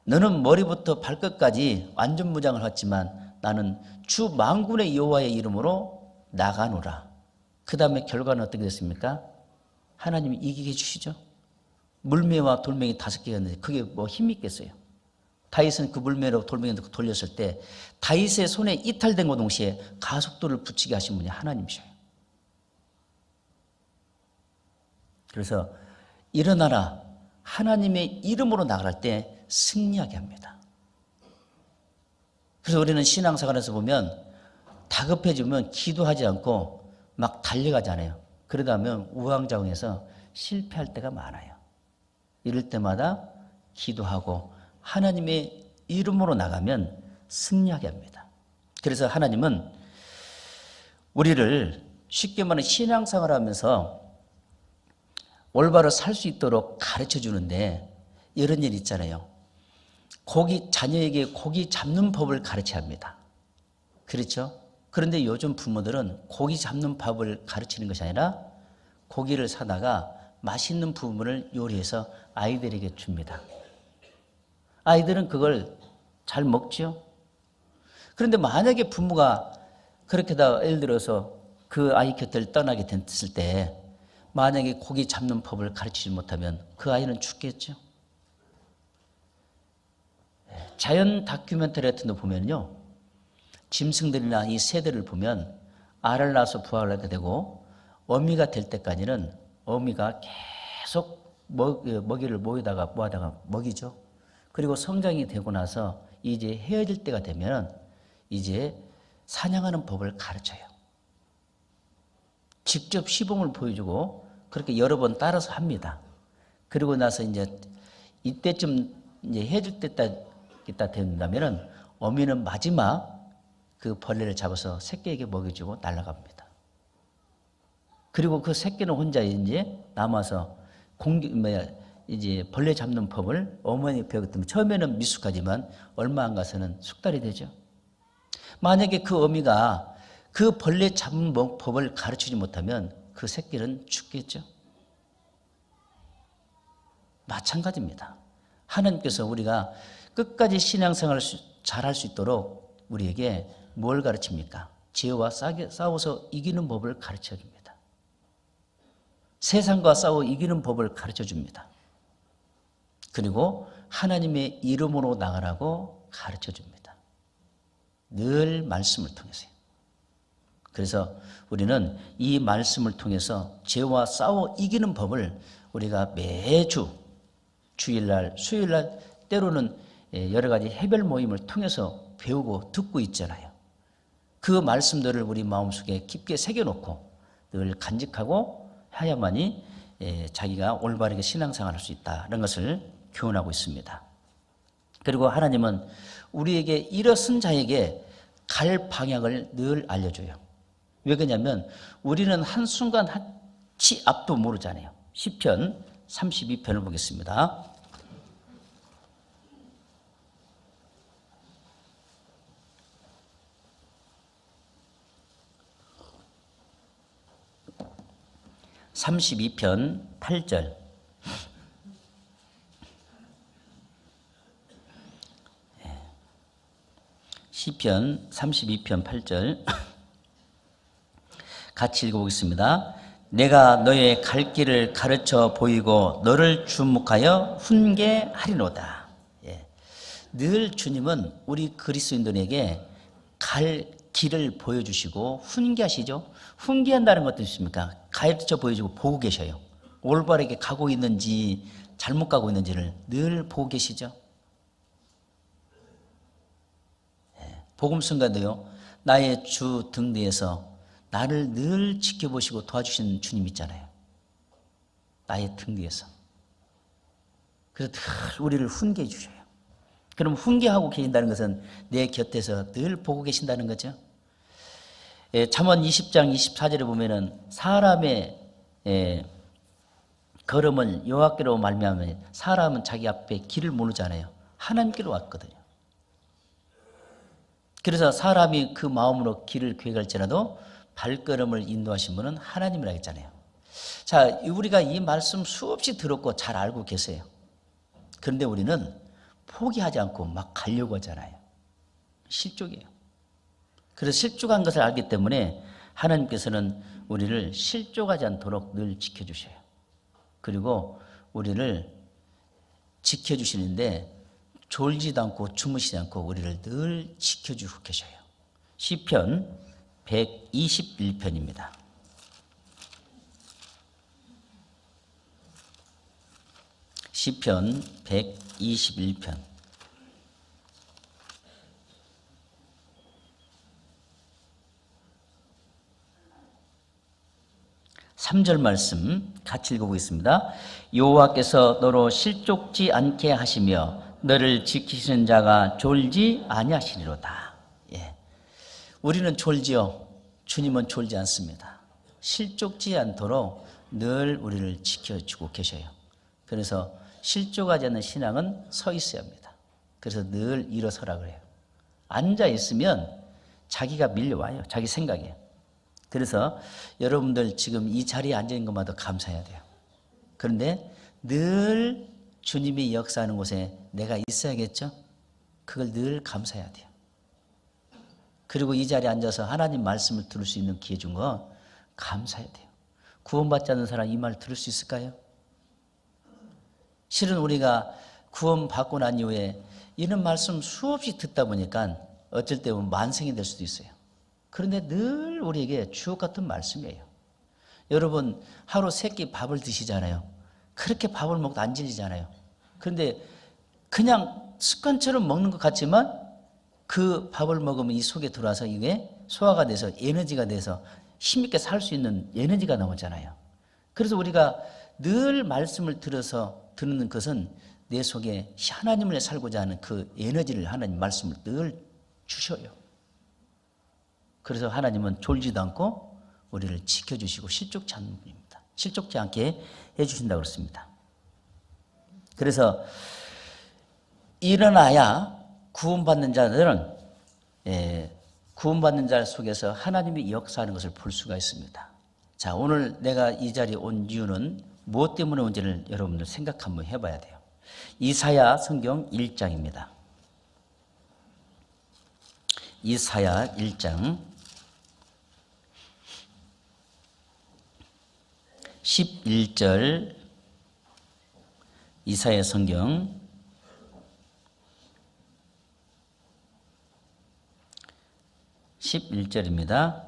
너는 머리부터 발끝까지 완전 무장을 했지만 나는 주 만군의 여호와의 이름으로 나가노라. 그 다음에 결과는 어떻게 됐습니까? 하나님이 이기게 해주시죠. 물매와 돌멩이 5개가 있는데 그게 뭐 힘이 있겠어요. 다윗은 그 물매로 돌멩이를 돌렸을 때 다윗의 손에 이탈된 것 동시에 가속도를 붙이게 하신 분이 하나님이셔요. 그래서 일어나라. 하나님의 이름으로 나갈 때 승리하게 합니다. 그래서 우리는 신앙생활에서 보면 다급해지면 기도하지 않고 막 달려가잖아요. 그러다 보면 우왕좌왕해서 실패할 때가 많아요. 이럴 때마다 기도하고 하나님의 이름으로 나가면 승리하게 합니다. 그래서 하나님은 우리를 쉽게 말하면 신앙생활을 하면서 올바로 살 수 있도록 가르쳐 주는데 이런 일 있잖아요. 자녀에게 고기 잡는 법을 가르쳐야 합니다. 그렇죠? 그런데 요즘 부모들은 고기 잡는 법을 가르치는 것이 아니라 고기를 사다가 맛있는 부분을 요리해서 아이들에게 줍니다. 아이들은 그걸 잘 먹죠. 그런데 만약에 부모가 그렇게다 예를 들어서 그 아이 곁을 떠나게 됐을 때 만약에 고기 잡는 법을 가르치지 못하면 그 아이는 죽겠죠. 자연 다큐멘터리 같은 거 보면요. 짐승들이나 이 새들을 보면 알을 낳아서 부화를 하게 되고 어미가 될 때까지는 어미가 계속 먹이를 모아다가 먹이죠. 그리고 성장이 되고 나서 이제 헤어질 때가 되면 이제 사냥하는 법을 가르쳐요. 직접 시범을 보여주고 그렇게 여러 번 따라서 합니다. 그리고 나서 이제 이때쯤 이제 헤어질 때가 된다면은 어미는 마지막 그 벌레를 잡아서 새끼에게 먹여주고 날아갑니다. 그리고 그 새끼는 혼자 이제 남아서 이제 벌레 잡는 법을 어머니 배웠더니 처음에는 미숙하지만 얼마 안 가서는 숙달이 되죠. 만약에 그 어미가 그 벌레 잡는 법을 가르치지 못하면 그 새끼는 죽겠죠. 마찬가지입니다. 하나님께서 우리가 끝까지 신앙생활을 잘할 수 있도록 우리에게 뭘 가르칩니까? 죄와 싸워서 이기는 법을 가르쳐줍니다. 세상과 싸워 이기는 법을 가르쳐줍니다. 그리고 하나님의 이름으로 나가라고 가르쳐줍니다. 늘 말씀을 통해서요. 그래서 우리는 이 말씀을 통해서 죄와 싸워 이기는 법을 우리가 매주 주일날, 수요일날 때로는 여러 가지 해별 모임을 통해서 배우고 듣고 있잖아요. 그 말씀들을 우리 마음속에 깊게 새겨놓고 늘 간직하고 해야만이 자기가 올바르게 신앙생활을 할 수 있다는 것을 교훈하고 있습니다. 그리고 하나님은 우리에게 일어선 자에게 갈 방향을 늘 알려줘요. 왜 그러냐면 우리는 한순간 치 앞도 모르잖아요. 시편 32편을 보겠습니다. (32편) 8절. 시편 32편 8절 같이 읽어보겠습니다. 내가 너의 갈 길을 가르쳐 보이고 너를 주목하여 훈계하리로다. 예. 늘 주님은 우리 그리스도인들에게 갈 길을 보여주시고 훈계하시죠. 훈계한다는 것도 있습니까? 가르쳐 보여주고 보고 계셔요. 올바르게 가고 있는지 잘못 가고 있는지를 늘 보고 계시죠. 복음 순간도요. 나의 주 등 뒤에서 나를 늘 지켜보시고 도와주시는 주님 있잖아요. 나의 등 뒤에서. 그래서 늘 우리를 훈계해 주셔요. 그럼 훈계하고 계신다는 것은 내 곁에서 늘 보고 계신다는 거죠. 잠언 20장 24절에 보면은 사람의 걸음을 여호와께로 말미암아 사람은 자기 앞에 길을 모르잖아요. 하나님께로 왔거든요. 그래서 사람이 그 마음으로 길을 계획할지라도 발걸음을 인도하신 분은 하나님이라 했잖아요. 자, 우리가 이 말씀 수없이 들었고 잘 알고 계세요. 그런데 우리는 포기하지 않고 막 가려고 하잖아요. 실족이에요. 그래서 실족한 것을 알기 때문에 하나님께서는 우리를 실족하지 않도록 늘 지켜주셔요. 그리고 우리를 지켜주시는데 졸지도 않고 주무시지 않고 우리를 늘 지켜주고 계셔요. 시편 121편입니다. 시편 121편. (3절) 말씀 같이 읽어보겠습니다. 여호와께서 너로 실족지 않게 하시며 너를 지키시는 자가 졸지 아니하시리로다. 예. 우리는 졸지요. 주님은 졸지 않습니다. 실족지 않도록 늘 우리를 지켜주고 계셔요. 그래서 실족하지 않는 신앙은 서 있어야 합니다. 그래서 늘 일어서라 그래요. 앉아 있으면 자기가 밀려와요. 자기 생각에. 그래서 여러분들 지금 이 자리에 앉아 있는 것마다 감사해야 돼요. 그런데 늘 주님이 역사하는 곳에 내가 있어야겠죠? 그걸 늘 감사해야 돼요. 그리고 이 자리에 앉아서 하나님 말씀을 들을 수 있는 기회 준 거 감사해야 돼요. 구원받지 않는 사람 이 말 들을 수 있을까요? 실은 우리가 구원받고 난 이후에 이런 말씀 수없이 듣다 보니까 어쩔 때 보면 만성이 될 수도 있어요. 그런데 늘 우리에게 주옥 같은 말씀이에요. 여러분 하루 3끼 밥을 드시잖아요. 그렇게 밥을 먹도 안 질리잖아요. 그런데 그냥 습관처럼 먹는 것 같지만 그 밥을 먹으면 이 속에 들어와서 이게 소화가 돼서 에너지가 돼서 힘있게 살 수 있는 에너지가 나오잖아요. 그래서 우리가 늘 말씀을 듣는 것은 내 속에 하나님을 살고자 하는 그 에너지를 하나님 말씀을 늘 주셔요. 그래서 하나님은 졸지도 않고 우리를 지켜주시고 실족치 않는 분입니다. 실족치 않게 해주신다고 그랬습니다. 그래서 일어나야 구원받는 자들은 구원받는 자 속에서 하나님이 역사하는 것을 볼 수가 있습니다. 자, 오늘 내가 이 자리에 온 이유는 무엇 때문에 온지를 여러분들 생각 한번 해봐야 돼요. 이사야 성경 1장입니다. 이사야 1장 11절 이사야 성경 11절입니다.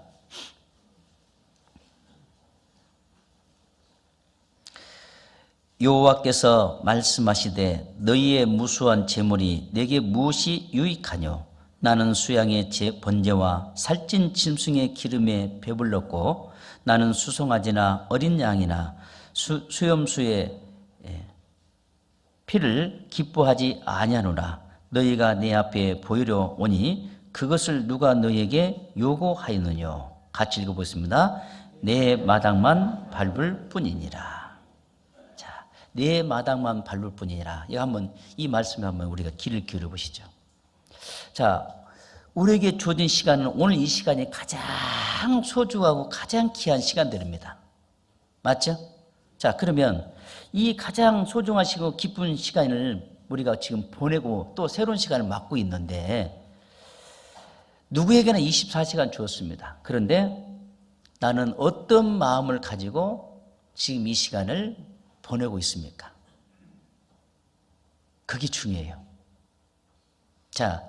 여호와께서 말씀하시되 너희의 무수한 재물이 내게 무엇이 유익하뇨? 나는 수양의 번제와 살찐 짐승의 기름에 배불렀고 나는 수송아지나 어린 양이나 수염수의 피를 기뻐하지 아니하노라. 너희가 내 앞에 보이려 오니 그것을 누가 너희에게 요구하였느뇨? 같이 읽어보겠습니다. 내 마당만 밟을 뿐이니라. 자, 내 마당만 밟을 뿐이니라. 이 말씀에 한번 우리가 귀를 기울여 보시죠. 자, 우리에게 주어진 시간은 오늘 이 시간이 가장 소중하고 가장 귀한 시간들입니다. 맞죠? 자, 그러면 이 가장 소중하시고 기쁜 시간을 우리가 지금 보내고 또 새로운 시간을 맞고 있는데 누구에게나 24시간 주었습니다. 그런데 나는 어떤 마음을 가지고 지금 이 시간을 보내고 있습니까? 그게 중요해요. 자,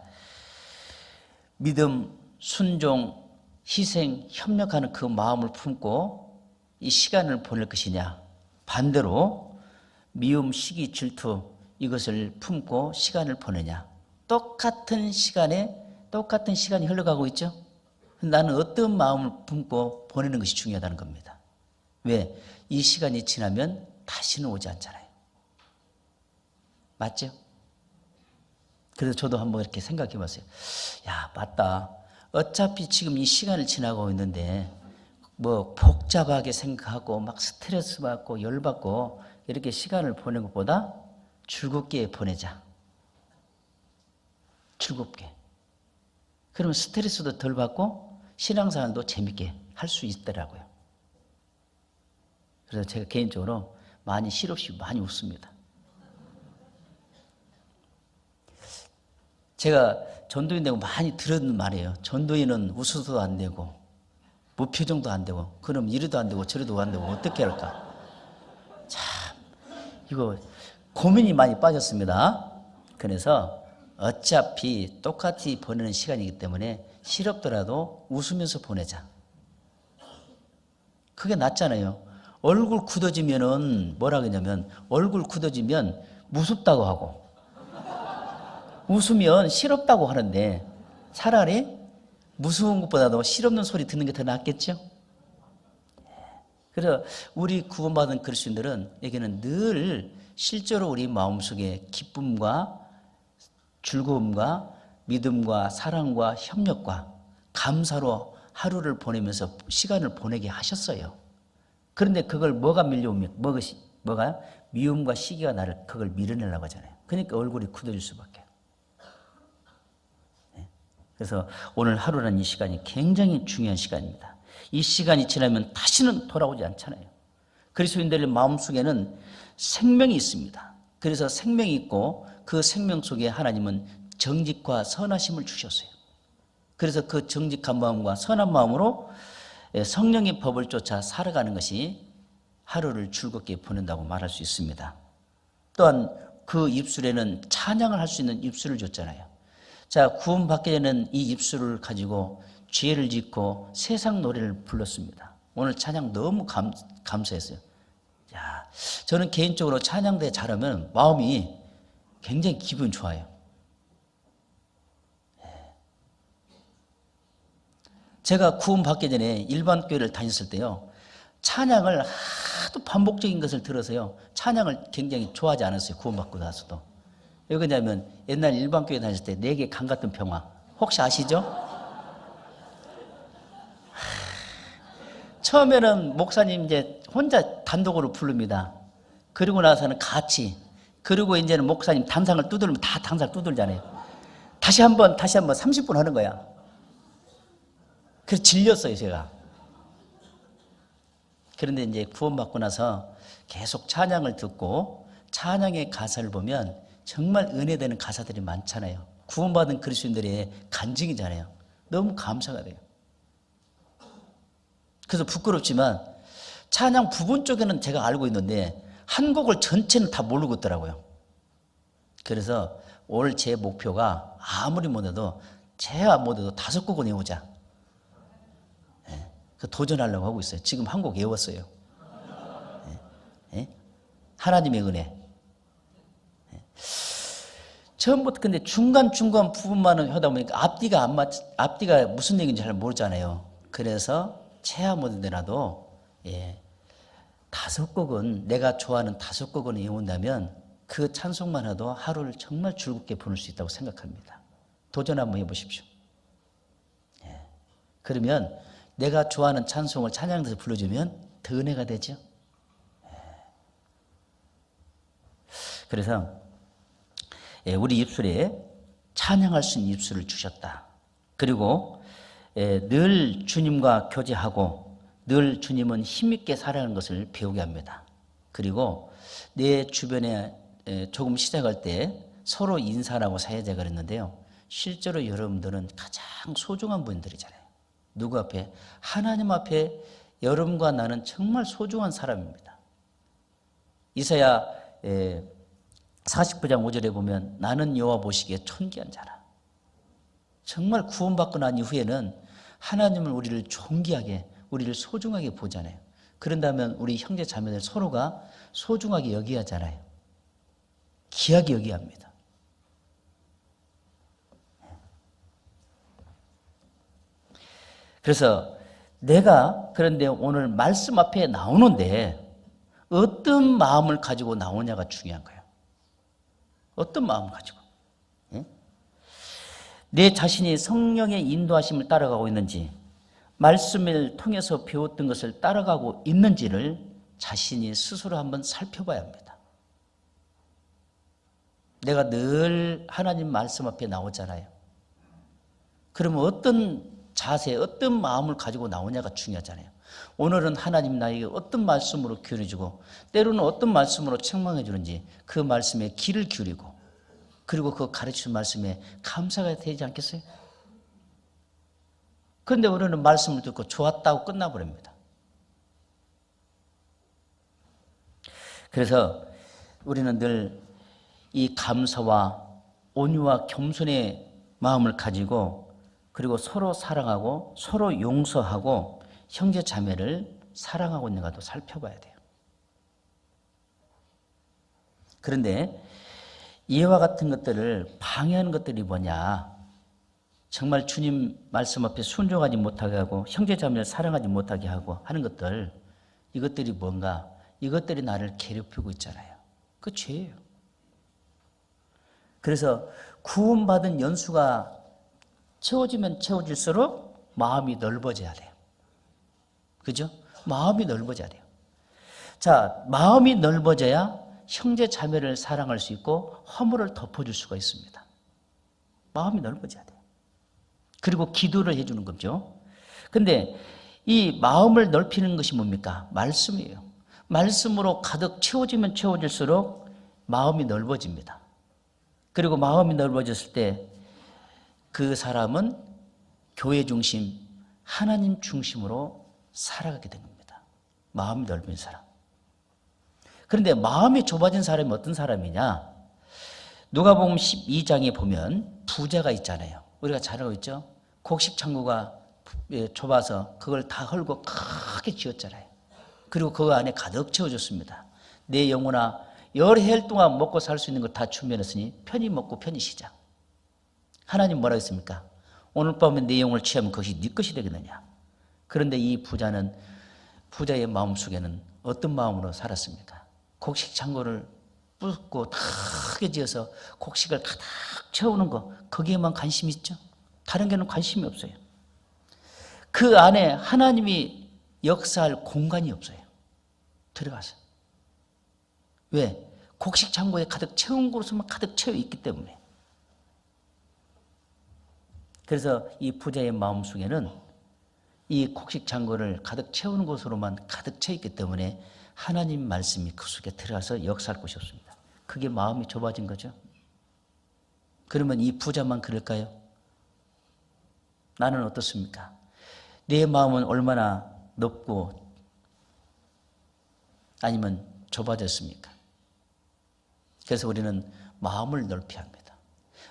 믿음, 순종, 희생, 협력하는 그 마음을 품고 이 시간을 보낼 것이냐, 반대로 미움, 시기, 질투 이것을 품고 시간을 보내냐. 똑같은 시간이 흘러가고 있죠. 나는 어떤 마음을 품고 보내는 것이 중요하다는 겁니다. 왜? 이 시간이 지나면 다시는 오지 않잖아요. 맞죠? 그래서 저도 한번 이렇게 생각해 봤어요. 야, 맞다. 어차피 지금 이 시간을 지나고 있는데 뭐 복잡하게 생각하고 막 스트레스 받고 열받고 이렇게 시간을 보내는 것보다 즐겁게 보내자. 즐겁게. 그러면 스트레스도 덜 받고 신앙생활도 재밌게 할 수 있더라고요. 그래서 제가 개인적으로 많이 실없이 많이 웃습니다. 제가 전도인 되고 많이 들은 말이에요. 전도인은 웃어도 안 되고 무표정도 안 되고 그럼 이래도 안 되고 저래도 안 되고 어떻게 할까? 참 이거 고민이 많이 빠졌습니다. 그래서 어차피 똑같이 보내는 시간이기 때문에 싫었더라도 웃으면서 보내자. 그게 낫잖아요. 얼굴 굳어지면은 뭐라 그러냐면 얼굴 굳어지면 무섭다고 하고 웃으면 싫었다고 하는데 차라리 무서운 것보다도 실없는 소리 듣는 게 더 낫겠죠? 그래서 우리 구원받은 그리스도인들에게는 늘 실제로 우리 마음속에 기쁨과 즐거움과 믿음과 사랑과 협력과 감사로 하루를 보내면서 시간을 보내게 하셨어요. 그런데 그걸 뭐가 밀려오면 뭐가 미움과 시기가 나를 그걸 밀어내려고 하잖아요. 그러니까 얼굴이 굳어질 수밖에. 그래서 오늘 하루라는 이 시간이 굉장히 중요한 시간입니다. 이 시간이 지나면 다시는 돌아오지 않잖아요. 그리스도인들의 마음속에는 생명이 있습니다. 그래서 생명이 있고 그 생명 속에 하나님은 정직과 선하심을 주셨어요. 그래서 그 정직한 마음과 선한 마음으로 성령의 법을 쫓아 살아가는 것이 하루를 즐겁게 보낸다고 말할 수 있습니다. 또한 그 입술에는 찬양을 할 수 있는 입술을 줬잖아요. 자, 구원받게 되는 이 입술을 가지고 죄를 짓고 세상 노래를 불렀습니다. 오늘 찬양 너무 감사했어요. 야, 저는 개인적으로 찬양대 잘하면 마음이 굉장히 기분 좋아요. 제가 구원받기 전에 일반 교회를 다녔을 때요, 찬양을 하도 반복적인 것을 들어서요, 찬양을 굉장히 좋아하지 않았어요. 구원받고 나서도. 왜 그러냐면 옛날 일반 교회 다녔을 때 내게 강 같은 평화, 혹시 아시죠? 처음에는 목사님 이제 혼자 단독으로 부릅니다. 그리고 나서는 같이. 그리고 이제는 목사님 단상을 두들면 다 단상을 두들잖아요. 다시 한번 30분 하는 거야. 그래서 질렸어요, 제가. 그런데 이제 구원받고 나서 계속 찬양을 듣고 찬양의 가사를 보면 정말 은혜되는 가사들이 많잖아요. 구원받은 그리스도인들의 간증이잖아요. 너무 감사가 돼요. 그래서 부끄럽지만 찬양 부분 쪽에는 제가 알고 있는데 한 곡을 전체는 다 모르고 있더라고요. 그래서 올 제 목표가 아무리 못해도 제가 못해도 5곡은 외우자. 예, 그 도전하려고 하고 있어요. 지금 한 곡 외웠어요. 예, 예? 하나님의 은혜. 예. 처음부터 근데 중간중간 부분만은 하다 보니까 앞뒤가 무슨 얘기인지 잘 모르잖아요. 그래서 체화 못하더라도 5곡은 내가 좋아하는 5곡은 외운다면 그 찬송만 해도 하루를 정말 즐겁게 보낼 수 있다고 생각합니다. 도전 한번 해보십시오. 그러면 내가 좋아하는 찬송을 찬양에서 불러주면 더 은혜가 되죠. 그래서 우리 입술에 찬양할 수 있는 입술을 주셨다. 그리고 늘 주님과 교제하고 늘 주님은 힘있게 살아가는 것을 배우게 합니다. 그리고 내 주변에 조금 시작할 때 서로 인사하고 사회자가 그랬는데요. 실제로 여러분들은 가장 소중한 분들이잖아요. 누구 앞에? 하나님 앞에 여러분과 나는 정말 소중한 사람입니다. 이사야 49장 5절에 보면 나는 여호와 보시기에 존귀한 자라. 정말 구원받고 난 이후에는 하나님은 우리를 존귀하게, 우리를 소중하게 보잖아요. 그런다면 우리 형제 자매들 서로가 소중하게 여겨야 하잖아요. 귀하게 여겨야 합니다. 그래서 내가 그런데 오늘 말씀 앞에 나오는데 어떤 마음을 가지고 나오냐가 중요한 거예요. 어떤 마음을 가지고. 내 자신이 성령의 인도하심을 따라가고 있는지, 말씀을 통해서 배웠던 것을 따라가고 있는지를 자신이 스스로 한번 살펴봐야 합니다. 내가 늘 하나님 말씀 앞에 나오잖아요. 그러면 어떤 자세, 어떤 마음을 가지고 나오냐가 중요하잖아요. 오늘은 하나님 나에게 어떤 말씀으로 기울여주고 때로는 어떤 말씀으로 책망해 주는지 그 말씀에 귀를 기울이고 그리고 그 가르치는 말씀에 감사가 되지 않겠어요? 그런데 우리는 말씀을 듣고 좋았다고 끝나버립니다. 그래서 우리는 늘 이 감사와 온유와 겸손의 마음을 가지고 그리고 서로 사랑하고 서로 용서하고 형제 자매를 사랑하고 있는가도 살펴봐야 돼요. 그런데 이와 같은 것들을 방해하는 것들이 뭐냐? 정말 주님 말씀 앞에 순종하지 못하게 하고 형제 자매를 사랑하지 못하게 하고 하는 것들, 이것들이 뭔가? 이것들이 나를 괴롭히고 있잖아요. 그 죄예요. 그래서 구원받은 연수가 채워지면 채워질수록 마음이 넓어져야 돼요. 그죠? 마음이 넓어져야 돼요. 자, 마음이 넓어져야 형제 자매를 사랑할 수 있고 허물을 덮어줄 수가 있습니다. 마음이 넓어져야 돼요. 그리고 기도를 해주는 거죠. 근데 이 마음을 넓히는 것이 뭡니까? 말씀이에요. 말씀으로 가득 채워지면 채워질수록 마음이 넓어집니다. 그리고 마음이 넓어졌을 때 그 사람은 교회 중심, 하나님 중심으로 살아가게 된 겁니다. 마음이 넓은 사람. 그런데 마음이 좁아진 사람이 어떤 사람이냐? 누가복음 12장에 보면 부자가 있잖아요. 우리가 잘 알고 있죠? 곡식 창고가 좁아서 그걸 다 헐고 크게 지었잖아요. 그리고 그 안에 가득 채워줬습니다. 내 영혼아 여러 해 동안 먹고 살 수 있는 걸 다 준비해놨으니 편히 먹고 편히 쉬자. 하나님 뭐라고 했습니까? 오늘 밤에 내 영을 취하면 그것이 네 것이 되겠느냐. 그런데 이 부자는, 부자의 마음속에는 어떤 마음으로 살았습니까? 곡식 창고를 붓고 크게 지어서 곡식을 가득 채우는 거, 거기에만 관심이 있죠. 다른 게는 관심이 없어요. 그 안에 하나님이 역사할 공간이 없어요. 들어가서. 왜? 곡식 창고에 가득 채운 곳으로만 가득 채워 있기 때문에. 그래서 이 부자의 마음속에는 이 곡식 창고를 가득 채우는 곳으로만 가득 채워 있기 때문에 하나님 말씀이 그 속에 들어가서 역사할 곳이 없습니다. 그게 마음이 좁아진 거죠. 그러면 이 부자만 그럴까요? 나는 어떻습니까? 내 마음은 얼마나 넓고 아니면 좁아졌습니까? 그래서 우리는 마음을 넓혀야 합니다.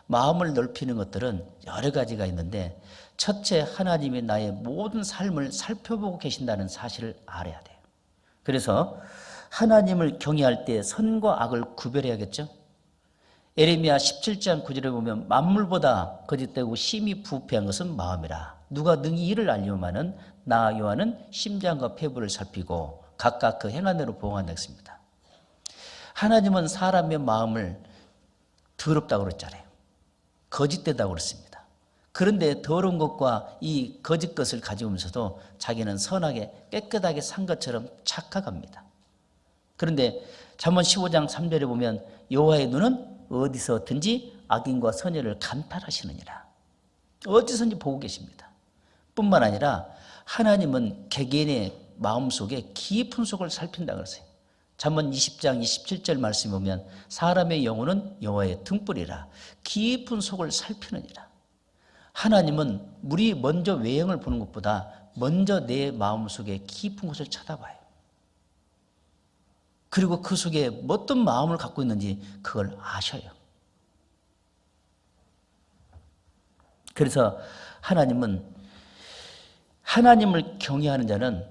마음을 넓히는 것들은 여러 가지가 있는데 첫째, 하나님이 나의 모든 삶을 살펴보고 계신다는 사실을 알아야 돼요. 그래서 하나님을 경외할 때 선과 악을 구별해야겠죠. 에레미야 17장 9절에 보면 만물보다 거짓되고 심히 부패한 것은 마음이라. 누가 능히 이를 알려마는 나 여호와는 심장과 폐부를 살피고 각각 그 행한 대로 보응한다 했습니다. 하나님은 사람의 마음을 더럽다고 그랬잖아요. 거짓되다고 그랬습니다. 그런데 더러운 것과 이 거짓 것을 가지고면서도 자기는 선하게 깨끗하게 산 것처럼 착각합니다. 그런데 잠언 15장 3절에 보면 여호와의 눈은 어디서든지 악인과 선의를 감찰하시느니라. 어디서든지 보고 계십니다. 뿐만 아니라 하나님은 개개인의 마음속에 깊은 속을 살핀다고 그랬어요. 잠언 20장 27절 말씀에 보면 사람의 영혼은 여호와의 등불이라 깊은 속을 살피느니라. 하나님은 우리 먼저 외형을 보는 것보다 먼저 내 마음속에 깊은 곳을 쳐다봐요. 그리고 그 속에 어떤 마음을 갖고 있는지 그걸 아셔요. 그래서 하나님을 경외하는 자는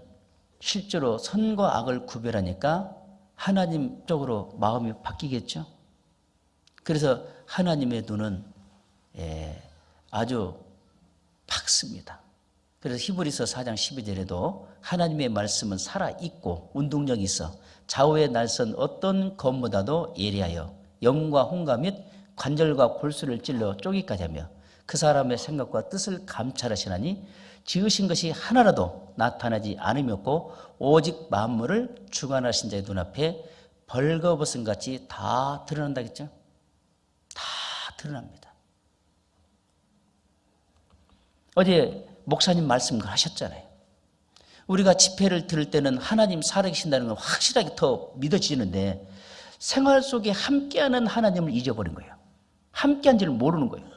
실제로 선과 악을 구별하니까 하나님 쪽으로 마음이 바뀌겠죠. 그래서 하나님의 눈은 아주 밝습니다. 그래서 히브리서 4장 12절에도 하나님의 말씀은 살아있고 운동력이 있어 좌우에 날선 어떤 검보다도 예리하여 영과 홍과 및 관절과 골수를 찔러 쪼기까지 하며 그 사람의 생각과 뜻을 감찰하시나니 지으신 것이 하나라도 나타나지 않음이 없고 오직 만물을 주관하신 자의 눈앞에 벌거벗은 같이 다 드러난다겠죠? 다 드러납니다. 어제 목사님 말씀을 하셨잖아요. 우리가 집회를 들을 때는 하나님 살아계신다는 건 확실하게 더 믿어지는데 생활 속에 함께하는 하나님을 잊어버린 거예요. 함께한지를 모르는 거예요.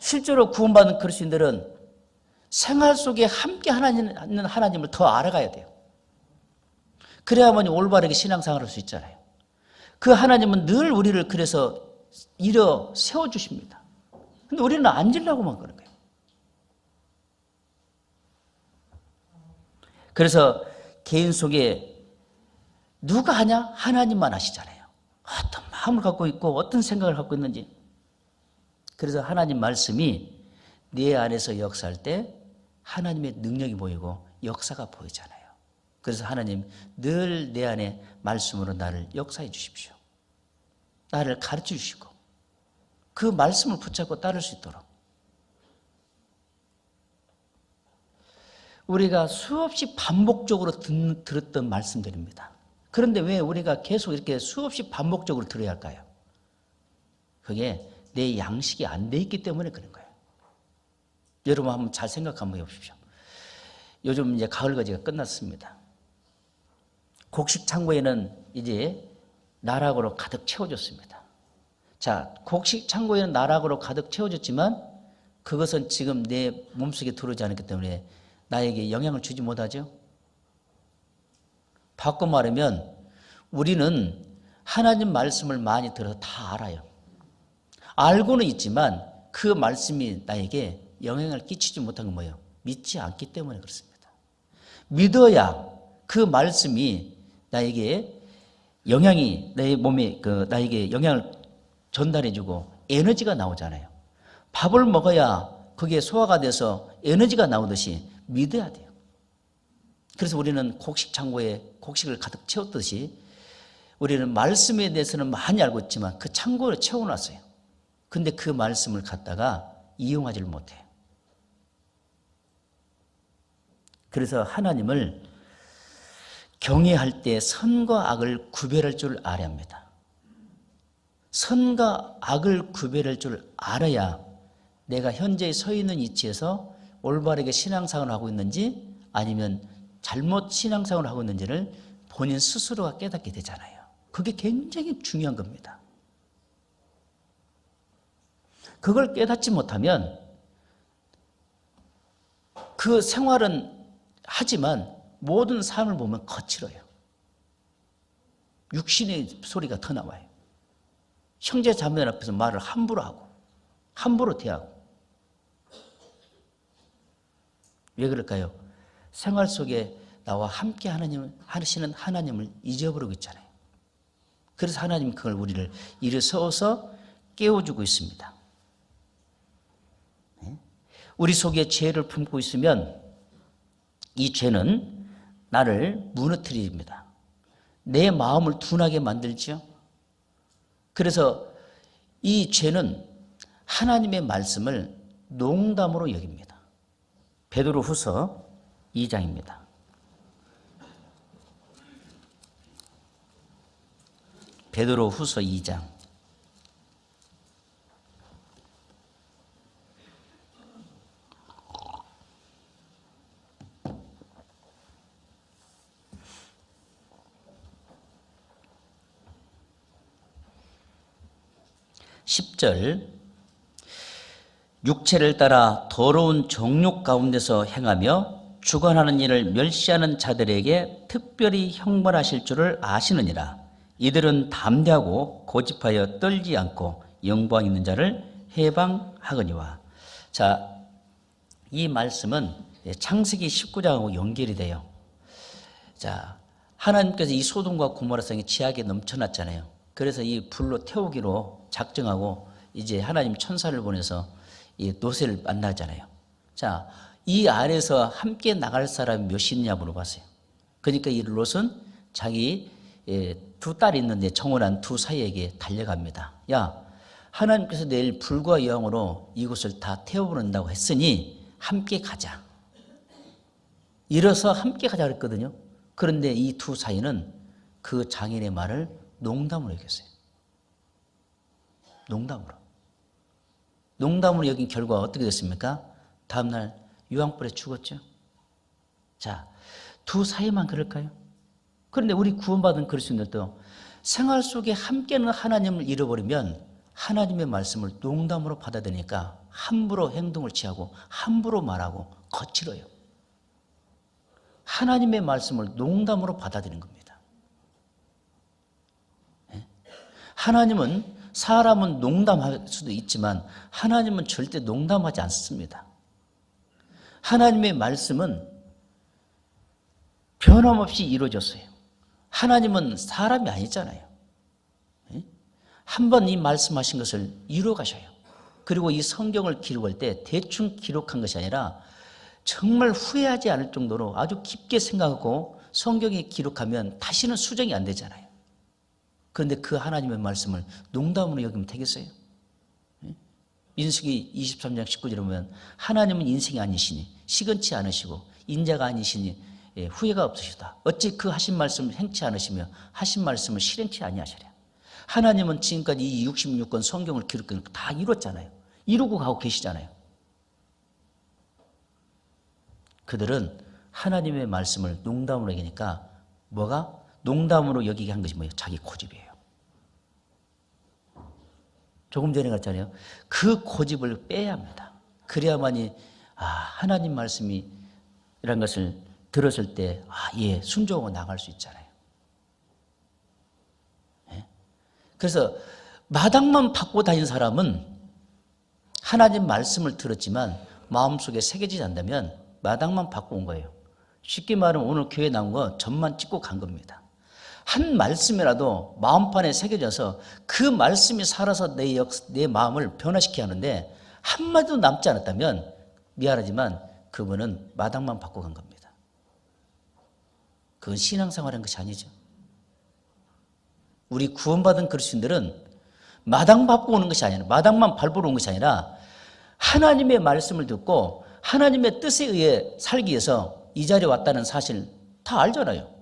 실제로 구원받은 그리스도인들은 생활 속에 함께 하는 하나님을 더 알아가야 돼요. 그래야만 올바르게 신앙생활을 할 수 있잖아요. 그 하나님은 늘 우리를 그래서 일어 세워주십니다. 근데 우리는 앉으려고만 그런 거예요. 그래서 개인 속에 누가 하냐? 하나님만 아시잖아요. 어떤 마음을 갖고 있고 어떤 생각을 갖고 있는지. 그래서 하나님 말씀이 내 안에서 역사할 때 하나님의 능력이 보이고 역사가 보이잖아요. 그래서 하나님 늘 내 안에 말씀으로 나를 역사해 주십시오. 나를 가르쳐 주시고 그 말씀을 붙잡고 따를 수 있도록. 우리가 수없이 반복적으로 들었던 말씀들입니다. 그런데 왜 우리가 계속 이렇게 수없이 반복적으로 들어야 할까요? 그게 내 양식이 안 돼 있기 때문에 그런 거예요. 여러분 한번 잘 생각 한번 해보십시오. 요즘 이제 가을거지가 끝났습니다. 곡식 창고에는 이제 나락으로 가득 채워졌습니다. 자, 곡식 창고에는 나락으로 가득 채워졌지만 그것은 지금 내 몸속에 들어오지 않았기 때문에 나에게 영향을 주지 못하죠. 바꿔 말하면 우리는 하나님 말씀을 많이 들어서 다 알아요. 알고는 있지만 그 말씀이 나에게 영향을 끼치지 못한 건 뭐예요? 믿지 않기 때문에 그렇습니다. 믿어야 그 말씀이 나에게 영향이 내 몸에 나에게 영향을 전달해주고 에너지가 나오잖아요. 밥을 먹어야 그게 소화가 돼서 에너지가 나오듯이 믿어야 돼요. 그래서 우리는 곡식 창고에 곡식을 가득 채웠듯이 우리는 말씀에 대해서는 많이 알고 있지만 그 창고를 채워놨어요. 근데 그 말씀을 갖다가 이용하지를 못해요. 그래서 하나님을 경외할 때 선과 악을 구별할 줄 알아야 합니다. 선과 악을 구별할 줄 알아야 내가 현재 서 있는 위치에서 올바르게 신앙생활을 하고 있는지 아니면 잘못 신앙생활을 하고 있는지를 본인 스스로가 깨닫게 되잖아요. 그게 굉장히 중요한 겁니다. 그걸 깨닫지 못하면 그 생활은 하지만 모든 삶을 보면 거칠어요. 육신의 소리가 더 나와요. 형제 자매들 앞에서 말을 함부로 하고 함부로 대하고. 왜 그럴까요? 생활 속에 나와 함께 하시는 하나님을 잊어버리고 있잖아요. 그래서 하나님이 그걸 우리를 일어서서 깨워주고 있습니다. 우리 속에 죄를 품고 있으면 이 죄는 나를 무너뜨립니다. 내 마음을 둔하게 만들죠. 그래서 이 죄는 하나님의 말씀을 농담으로 여깁니다. 베드로후서 2장입니다. 베드로후서 2장 10절 육체를 따라 더러운 정욕 가운데서 행하며 주관하는 일을 멸시하는 자들에게 특별히 형벌하실 줄을 아시느니라. 이들은 담대하고 고집하여 떨지 않고 영광 있는 자를 해방하거니와. 자, 이 말씀은 창세기 19장하고 연결이 돼요. 자, 하나님께서 이 소돔과 고모라 성이 죄악에 넘쳐났잖아요. 그래서 이 불로 태우기로 작정하고 이제 하나님 천사를 보내서 이 롯을 만나잖아요. 자, 이 안에서 함께 나갈 사람이 몇이냐 물어봤어요. 그러니까 이 롯은 자기 두 딸이 있는데 청혼한 두 사이에게 달려갑니다. 야, 하나님께서 내일 불과 여왕으로 이곳을 다 태워버린다고 했으니 함께 가자. 일어서 함께 가자 그랬거든요. 그런데 이 두 사이는 그 장인의 말을 농담으로 여겼어요. 농담으로 여긴 결과가 어떻게 됐습니까? 다음날 유황불에 죽었죠. 자, 두 사이만 그럴까요? 그런데 우리 구원받은 그리스도인들도 생활 속에 함께는 하나님을 잃어버리면 하나님의 말씀을 농담으로 받아들이니까 함부로 행동을 취하고 함부로 말하고 거칠어요. 하나님의 말씀을 농담으로 받아들이는 겁니다. 하나님은 사람은 농담할 수도 있지만 하나님은 절대 농담하지 않습니다. 하나님의 말씀은 변함없이 이루어졌어요. 하나님은 사람이 아니잖아요. 한 번 이 말씀하신 것을 이루어 가셔요. 그리고 이 성경을 기록할 때 대충 기록한 것이 아니라 정말 후회하지 않을 정도로 아주 깊게 생각하고 성경에 기록하면 다시는 수정이 안 되잖아요. 그런데 그 하나님의 말씀을 농담으로 여기면 되겠어요? 민수기 23장 19절에 보면 하나님은 인생이 아니시니 시건치 않으시고 인자가 아니시니 후회가 없으시다. 어찌 그 하신 말씀을 행치 않으시며 하신 말씀을 실행치 아니하시랴. 하나님은 지금까지 이 66권 성경을 기록한 거 다 이뤘잖아요. 이루고 가고 계시잖아요. 그들은 하나님의 말씀을 농담으로 여기니까 뭐가? 농담으로 여기게 한 것이 뭐예요? 자기 고집이에요. 조금 전에 갔잖아요. 그 고집을 빼야 합니다. 그래야만이 하나님 말씀이 이런 것을 들었을 때 예, 순종하고 나갈 수 있잖아요. 예? 그래서 마당만 받고 다닌 사람은 하나님 말씀을 들었지만 마음속에 새겨지지 않다면 마당만 받고 온 거예요. 쉽게 말하면 오늘 교회 나온 거 점만 찍고 간 겁니다. 한 말씀이라도 마음판에 새겨져서 그 말씀이 살아서 내 마음을 변화시키게 하는데 한마디도 남지 않았다면 미안하지만 그분은 마당만 받고 간 겁니다. 그건 신앙생활한 것이 아니죠. 우리 구원받은 그리스도인들은 마당 밟고 오는 것이 아니라, 마당만 밟으러 온 것이 아니라 하나님의 말씀을 듣고 하나님의 뜻에 의해 살기 위해서 이 자리에 왔다는 사실 다 알잖아요.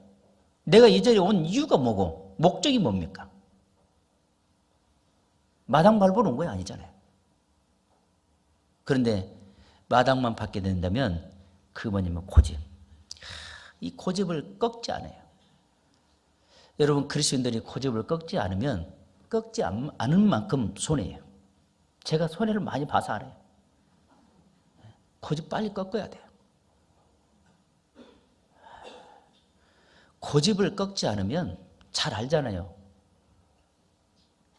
내가 이 자리에 온 이유가 뭐고 목적이 뭡니까? 마당 밟으러 온 거야 아니잖아요. 그런데 마당만 받게 된다면 그 뭐냐면 고집. 이 고집을 꺾지 않아요. 여러분 그리스도인들이 고집을 꺾지 않으면 꺾지 않은 만큼 손해예요. 제가 손해를 많이 봐서 알아요. 고집 빨리 꺾어야 돼요. 고집을 꺾지 않으면 잘 알잖아요.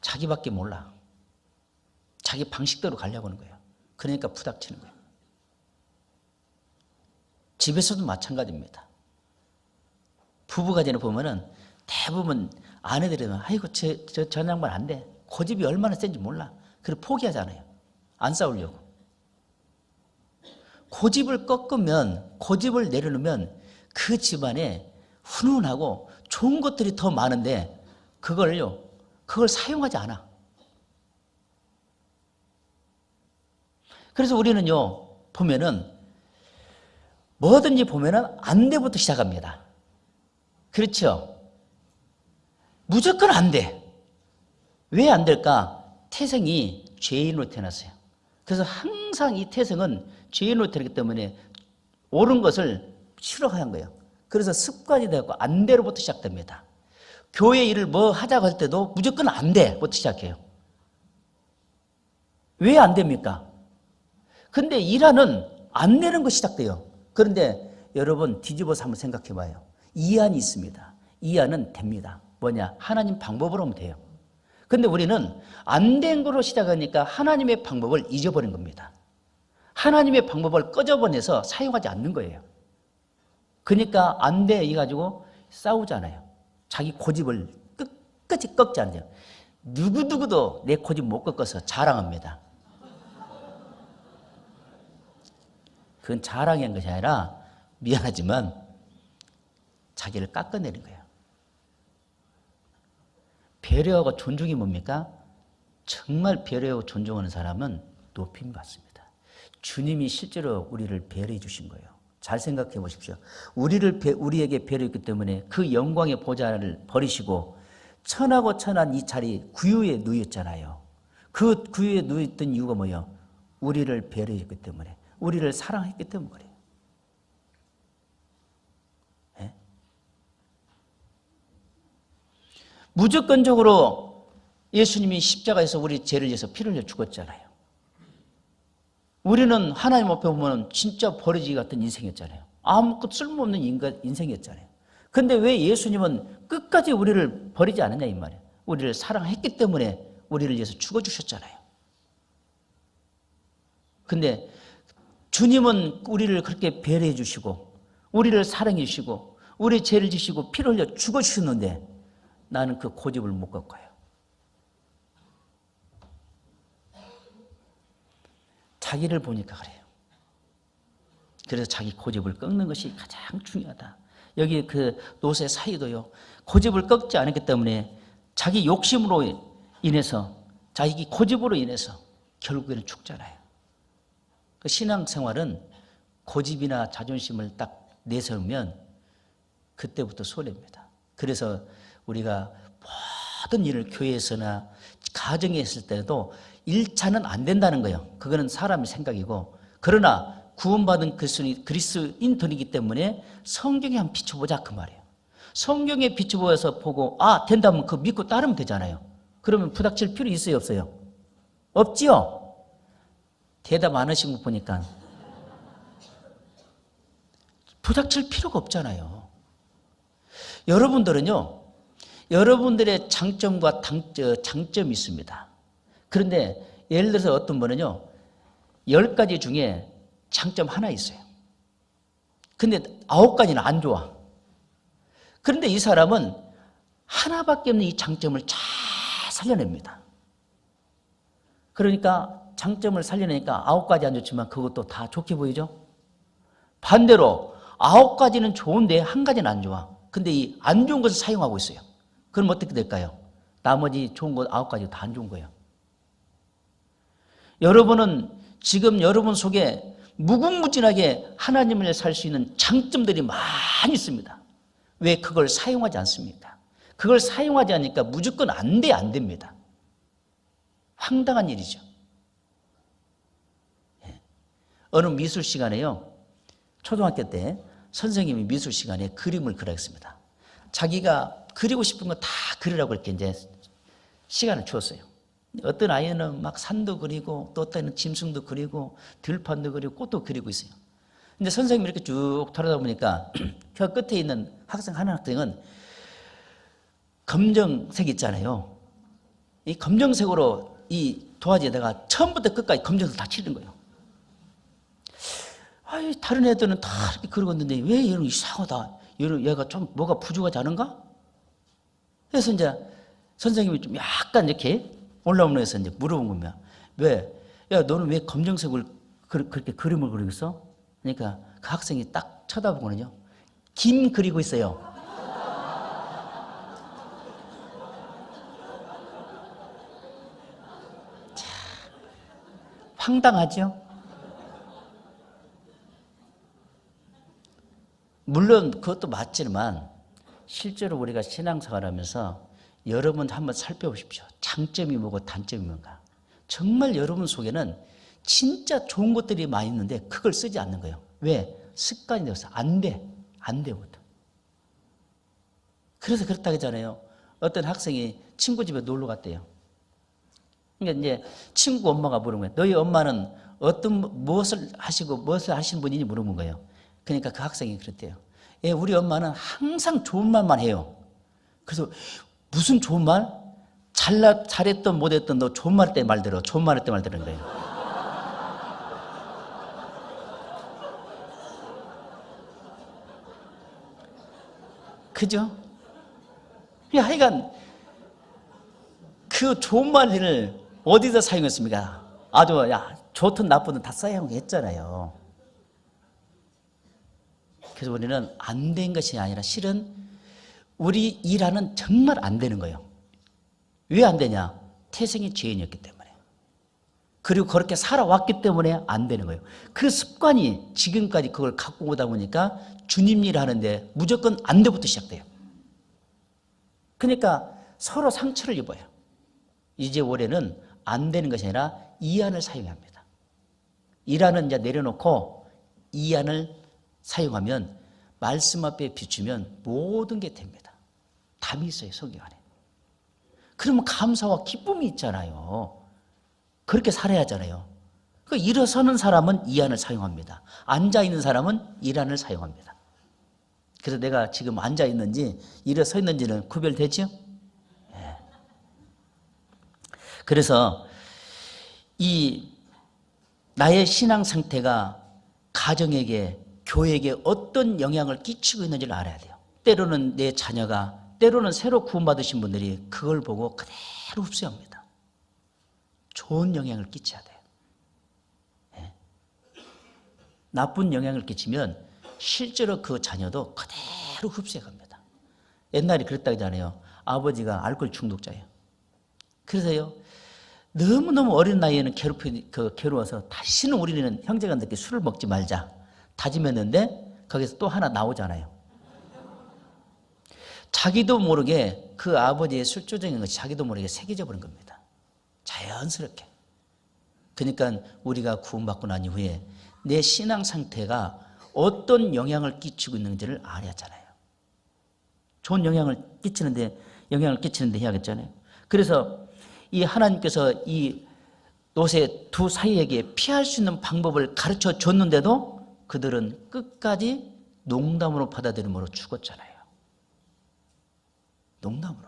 자기밖에 몰라. 자기 방식대로 가려고 하는 거예요. 그러니까 부닥치는 거예요. 집에서도 마찬가지입니다. 부부가정에 보면은 대부분 아내들은 아이고 저 양반 안 돼. 고집이 얼마나 센지 몰라. 그래서 포기하잖아요. 안 싸우려고. 고집을 꺾으면, 고집을 내려놓으면 그 집안에 훈훈하고 좋은 것들이 더 많은데 그걸 사용하지 않아. 그래서 우리는요, 보면은 뭐든지 보면은 안 돼부터 시작합니다. 그렇죠? 무조건 안 돼. 왜 안 될까? 태생이 죄인으로 태어났어요. 그래서 항상 이 태생은 죄인으로 태어났기 때문에 옳은 것을 싫어하는 거예요. 그래서 습관이 되고 안 돼로부터 시작됩니다. 교회 일을 뭐 하자고 할 때도 무조건 안 돼부터 시작해요. 왜 안 됩니까? 근데 일하는 안 되는 거 시작돼요. 그런데 여러분 뒤집어서 한번 생각해 봐요. 이안이 있습니다. 이안은 됩니다. 뭐냐? 하나님 방법으로 하면 돼요. 근데 우리는 안 된 거로 시작하니까 하나님의 방법을 잊어버린 겁니다. 하나님의 방법을 꺼져버려서 사용하지 않는 거예요. 그러니까 안 돼 이가지고 싸우잖아요. 자기 고집을 끝까지 꺾지 않아요. 누구도 내 고집 못 꺾어서 자랑합니다. 그건 자랑한 것이 아니라 미안하지만 자기를 깎아내린 거예요. 배려하고 존중이 뭡니까? 정말 배려하고 존중하는 사람은 높임 받습니다. 주님이 실제로 우리를 배려해 주신 거예요. 잘 생각해 보십시오. 우리에게 배려했기 때문에 그 영광의 보좌를 버리시고 천하고 천한 이 자리 구유에 누였잖아요. 그 구유에 누였던 이유가 뭐예요? 우리를 배려했기 때문에, 우리를 사랑했기 때문에 그래요. 네? 무조건적으로 예수님이 십자가에서 우리 죄를 위해서 피를 흘려 죽었잖아요. 우리는 하나님 앞에 보면 진짜 버려지기 같은 인생이었잖아요. 아무것도 쓸모없는 인생이었잖아요. 근데 왜 예수님은 끝까지 우리를 버리지 않았냐 이 말이에요. 우리를 사랑했기 때문에 우리를 위해서 죽어주셨잖아요. 근데 주님은 우리를 그렇게 배려해 주시고 우리를 사랑해 주시고 우리 죄를 지시고 피를 흘려 죽어주셨는데 나는 그 고집을 못 꺾어요. 자기를 보니까 그래요. 그래서 자기 고집을 꺾는 것이 가장 중요하다. 여기 그 노새 사이도요. 고집을 꺾지 않았기 때문에 자기 욕심으로 인해서 자기 고집으로 인해서 결국에는 죽잖아요. 그 신앙생활은 고집이나 자존심을 딱 내세우면 그때부터 손해입니다. 그래서 우리가 모든 일을 교회에서나 가정에 했을 때도 1차는 안 된다는 거예요. 그거는 사람의 생각이고 그러나 구원받은 그리스도인들이기 때문에 성경에 한번 비춰보자 그 말이에요. 성경에 비춰보아서 보고 된다면 그거 믿고 따르면 되잖아요. 그러면 부닥칠 필요 있어요 없어요? 없지요? 대답 안 하신 거 보니까 부닥칠 필요가 없잖아요. 여러분들은요, 여러분들의 장점과 장점이 있습니다. 그런데 예를 들어서 어떤 분은요, 10가지 중에 장점 하나 있어요. 근데 9가지는 안 좋아. 그런데 이 사람은 하나밖에 없는 이 장점을 잘 살려냅니다. 그러니까 장점을 살려내니까 9가지 안 좋지만 그것도 다 좋게 보이죠? 반대로 9가지는 좋은데 1가지는 안 좋아. 근데 이 안 좋은 것을 사용하고 있어요. 그럼 어떻게 될까요? 나머지 좋은 것 9가지 다 안 좋은 거예요. 여러분은 지금 여러분 속에 무궁무진하게 하나님을 살 수 있는 장점들이 많이 있습니다. 왜 그걸 사용하지 않습니까? 그걸 사용하지 않으니까 무조건 안 됩니다. 황당한 일이죠. 어느 미술 시간에요. 초등학교 때 선생님이 미술 시간에 그림을 그리라 했습니다. 자기가 그리고 싶은 거 다 그리라고 이렇게 이제 시간을 주었어요. 어떤 아이는 막 산도 그리고 또 어떤 짐승도 그리고 들판도 그리고 꽃도 그리고 있어요. 근데 선생님이 이렇게 쭉 돌아다 보니까 저 끝에 있는 한 학생은 검정색 있잖아요. 이 검정색으로 이 도화지에다가 처음부터 끝까지 검정색 다 칠한 거예요. 아이, 다른 애들은 다 이렇게 그리고 있는데 왜 이런 이상하다. 얘가 좀 뭐가 부족하지 않은가? 그래서 이제 선생님이 좀 약간 이렇게 올라오면서 이제 물어본 겁니다. 왜? 야, 너는 왜 검정색을 그렇게 그림을 그리고 있어? 그러니까 그 학생이 딱 쳐다보거든요. 김 그리고 있어요. 자, 황당하죠? 물론 그것도 맞지만 실제로 우리가 신앙생활을 하면서 여러분 한번 살펴보십시오. 장점이 뭐고 단점이 뭔가. 정말 여러분 속에는 진짜 좋은 것들이 많이 있는데 그걸 쓰지 않는 거예요. 왜? 습관이 되어서 안 되거든. 그래서 그렇다고 하잖아요. 어떤 학생이 친구 집에 놀러 갔대요. 그러니까 이제 친구 엄마가 물은 거예요. 너희 엄마는 무엇을 하시는 분이니 물어본 거예요. 그러니까 그 학생이 그랬대요. 예, 우리 엄마는 항상 좋은 말만 해요. 그래서 무슨 좋은 말? 잘했던 못했던 너 좋은 말 때 말대로 좋은 말 때 말대로인 거예요. 그죠? 하여간 그 좋은 말을 어디서 사용했습니까? 아주 좋든 나쁘든 다 사용했잖아요. 그래서 우리는 안 된 것이 아니라 실은 우리 일하는 정말 안 되는 거예요. 왜 안 되냐? 태생이 죄인이었기 때문에. 그리고 그렇게 살아왔기 때문에 안 되는 거예요. 그 습관이 지금까지 그걸 갖고 오다 보니까 주님 일을 하는데 무조건 안 돼부터 시작돼요. 그러니까 서로 상처를 입어요. 이제 올해는 안 되는 것이 아니라 이안을 사용합니다. 이안은 이제 내려놓고 이안을 사용하면 말씀 앞에 비추면 모든 게 됩니다. 답이 있어요, 성경 안에. 그러면 감사와 기쁨이 있잖아요. 그렇게 살아야 하잖아요. 일어서는 사람은 이안을 사용합니다. 앉아있는 사람은 이안을 사용합니다. 그래서 내가 지금 앉아있는지 일어서 있는지는 구별되죠? 네. 그래서 이 나의 신앙 상태가 가정에게 교회에게 어떤 영향을 끼치고 있는지를 알아야 돼요. 때로는 내 자녀가, 때로는 새로 구원받으신 분들이 그걸 보고 그대로 흡수합니다. 좋은 영향을 끼쳐야 돼요. 네. 나쁜 영향을 끼치면 실제로 그 자녀도 그대로 흡수해갑니다. 옛날에 그랬다고 하잖아요. 아버지가 알코올 중독자예요. 그래서요, 너무너무 어린 나이에는 괴로워서 다시는 우리는 형제간들끼리 술을 먹지 말자 다짐했는데 거기서 또 하나 나오잖아요. 자기도 모르게 그 아버지의 술조정인 것이 자기도 모르게 새겨져 버린 겁니다. 자연스럽게. 그러니까 우리가 구원받고 난 이후에 내 신앙 상태가 어떤 영향을 끼치고 있는지를 알아야 하잖아요. 좋은 영향을 끼치는데 해야겠잖아요. 그래서 이 하나님께서 이 노새 두 사이에게 피할 수 있는 방법을 가르쳐 줬는데도 그들은 끝까지 농담으로 받아들임으로 죽었잖아요. 농담으로.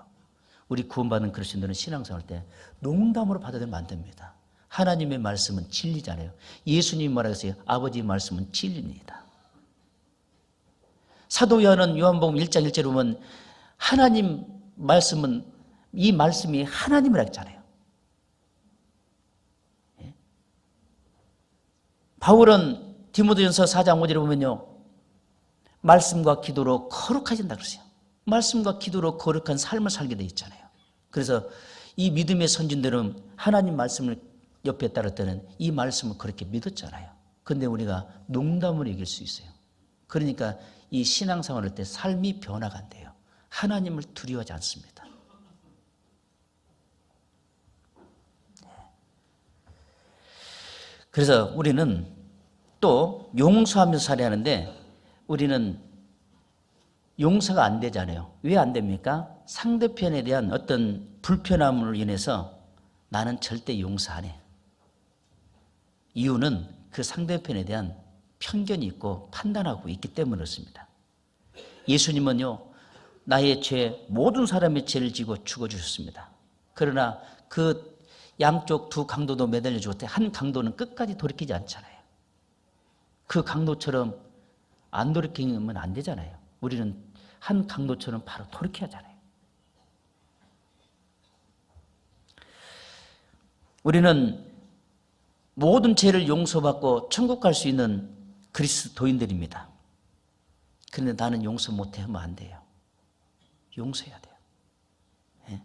우리 구원받은 그리스도인들은 신앙생활 때 농담으로 받아들이면 안 됩니다. 하나님의 말씀은 진리잖아요. 예수님이 말하셨어요. 아버지의 말씀은 진리입니다. 사도 요한은 요한복음 1장 1절에 보면 하나님 이 말씀이 하나님이라 했잖아요. 예? 바울은 디모데전서 4장 5절에 보면요, 말씀과 기도로 거룩해진다 그러세요. 말씀과 기도로 거룩한 삶을 살게 돼 있잖아요. 그래서 이 믿음의 선진들은 하나님 말씀을 옆에 따를 때는 이 말씀을 그렇게 믿었잖아요. 근데 우리가 농담으로 이길 수 있어요. 그러니까 이 신앙생활할 때 삶이 변화가 안 돼요. 하나님을 두려워하지 않습니다. 그래서 우리는 또 용서하면서 살아야 하는데 우리는 용서가 안 되잖아요. 왜 안 됩니까? 상대편에 대한 어떤 불편함으로 인해서 나는 절대 용서 안 해. 이유는 그 상대편에 대한 편견이 있고 판단하고 있기 때문에 그렇습니다. 예수님은요, 나의 죄, 모든 사람의 죄를 지고 죽어주셨습니다. 그러나 그 양쪽 두 강도도 매달려 죽을 때 한 강도는 끝까지 돌이키지 않잖아요. 그 강도처럼 안 돌이키면 안 되잖아요. 우리는 한 강도처럼 바로 돌이켜야 하잖아요. 우리는 모든 죄를 용서받고 천국 갈 수 있는 그리스도인들입니다. 그런데 나는 용서 못해 하면 안 돼요. 용서해야 돼요. 예?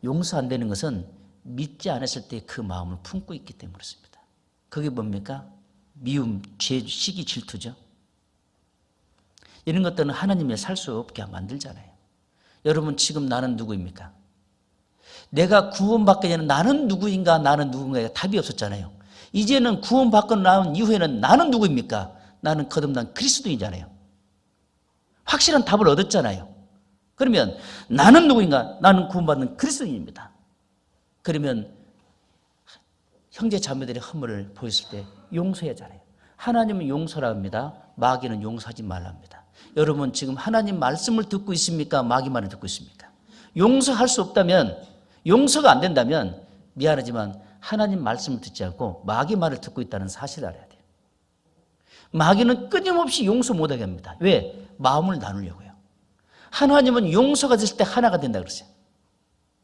용서 안 되는 것은 믿지 않았을 때 그 마음을 품고 있기 때문에 그렇습니다. 그게 뭡니까? 미움, 죄, 시기, 질투죠. 이런 것들은 하나님의 살 수 없게 만들잖아요. 여러분, 지금 나는 누구입니까? 내가 구원받기 전에 나는 누구인가, 나는 누군가에 답이 없었잖아요. 이제는 구원받고 나온 이후에는 나는 누구입니까? 나는 거듭난 그리스도인이잖아요. 확실한 답을 얻었잖아요. 그러면 나는 누구인가? 나는 구원받는 그리스도인입니다. 그러면 형제 자매들의 허물을 보였을 때 용서해야 하잖아요. 하나님은 용서라 합니다. 마귀는 용서하지 말라 합니다. 여러분, 지금 하나님 말씀을 듣고 있습니까? 마귀 말을 듣고 있습니까? 용서할 수 없다면, 용서가 안 된다면 미안하지만 하나님 말씀을 듣지 않고 마귀 말을 듣고 있다는 사실을 알아야 돼요. 마귀는 끊임없이 용서 못하게 합니다. 왜? 마음을 나누려고요. 하나님은 용서가 됐을 때 하나가 된다 그러세요.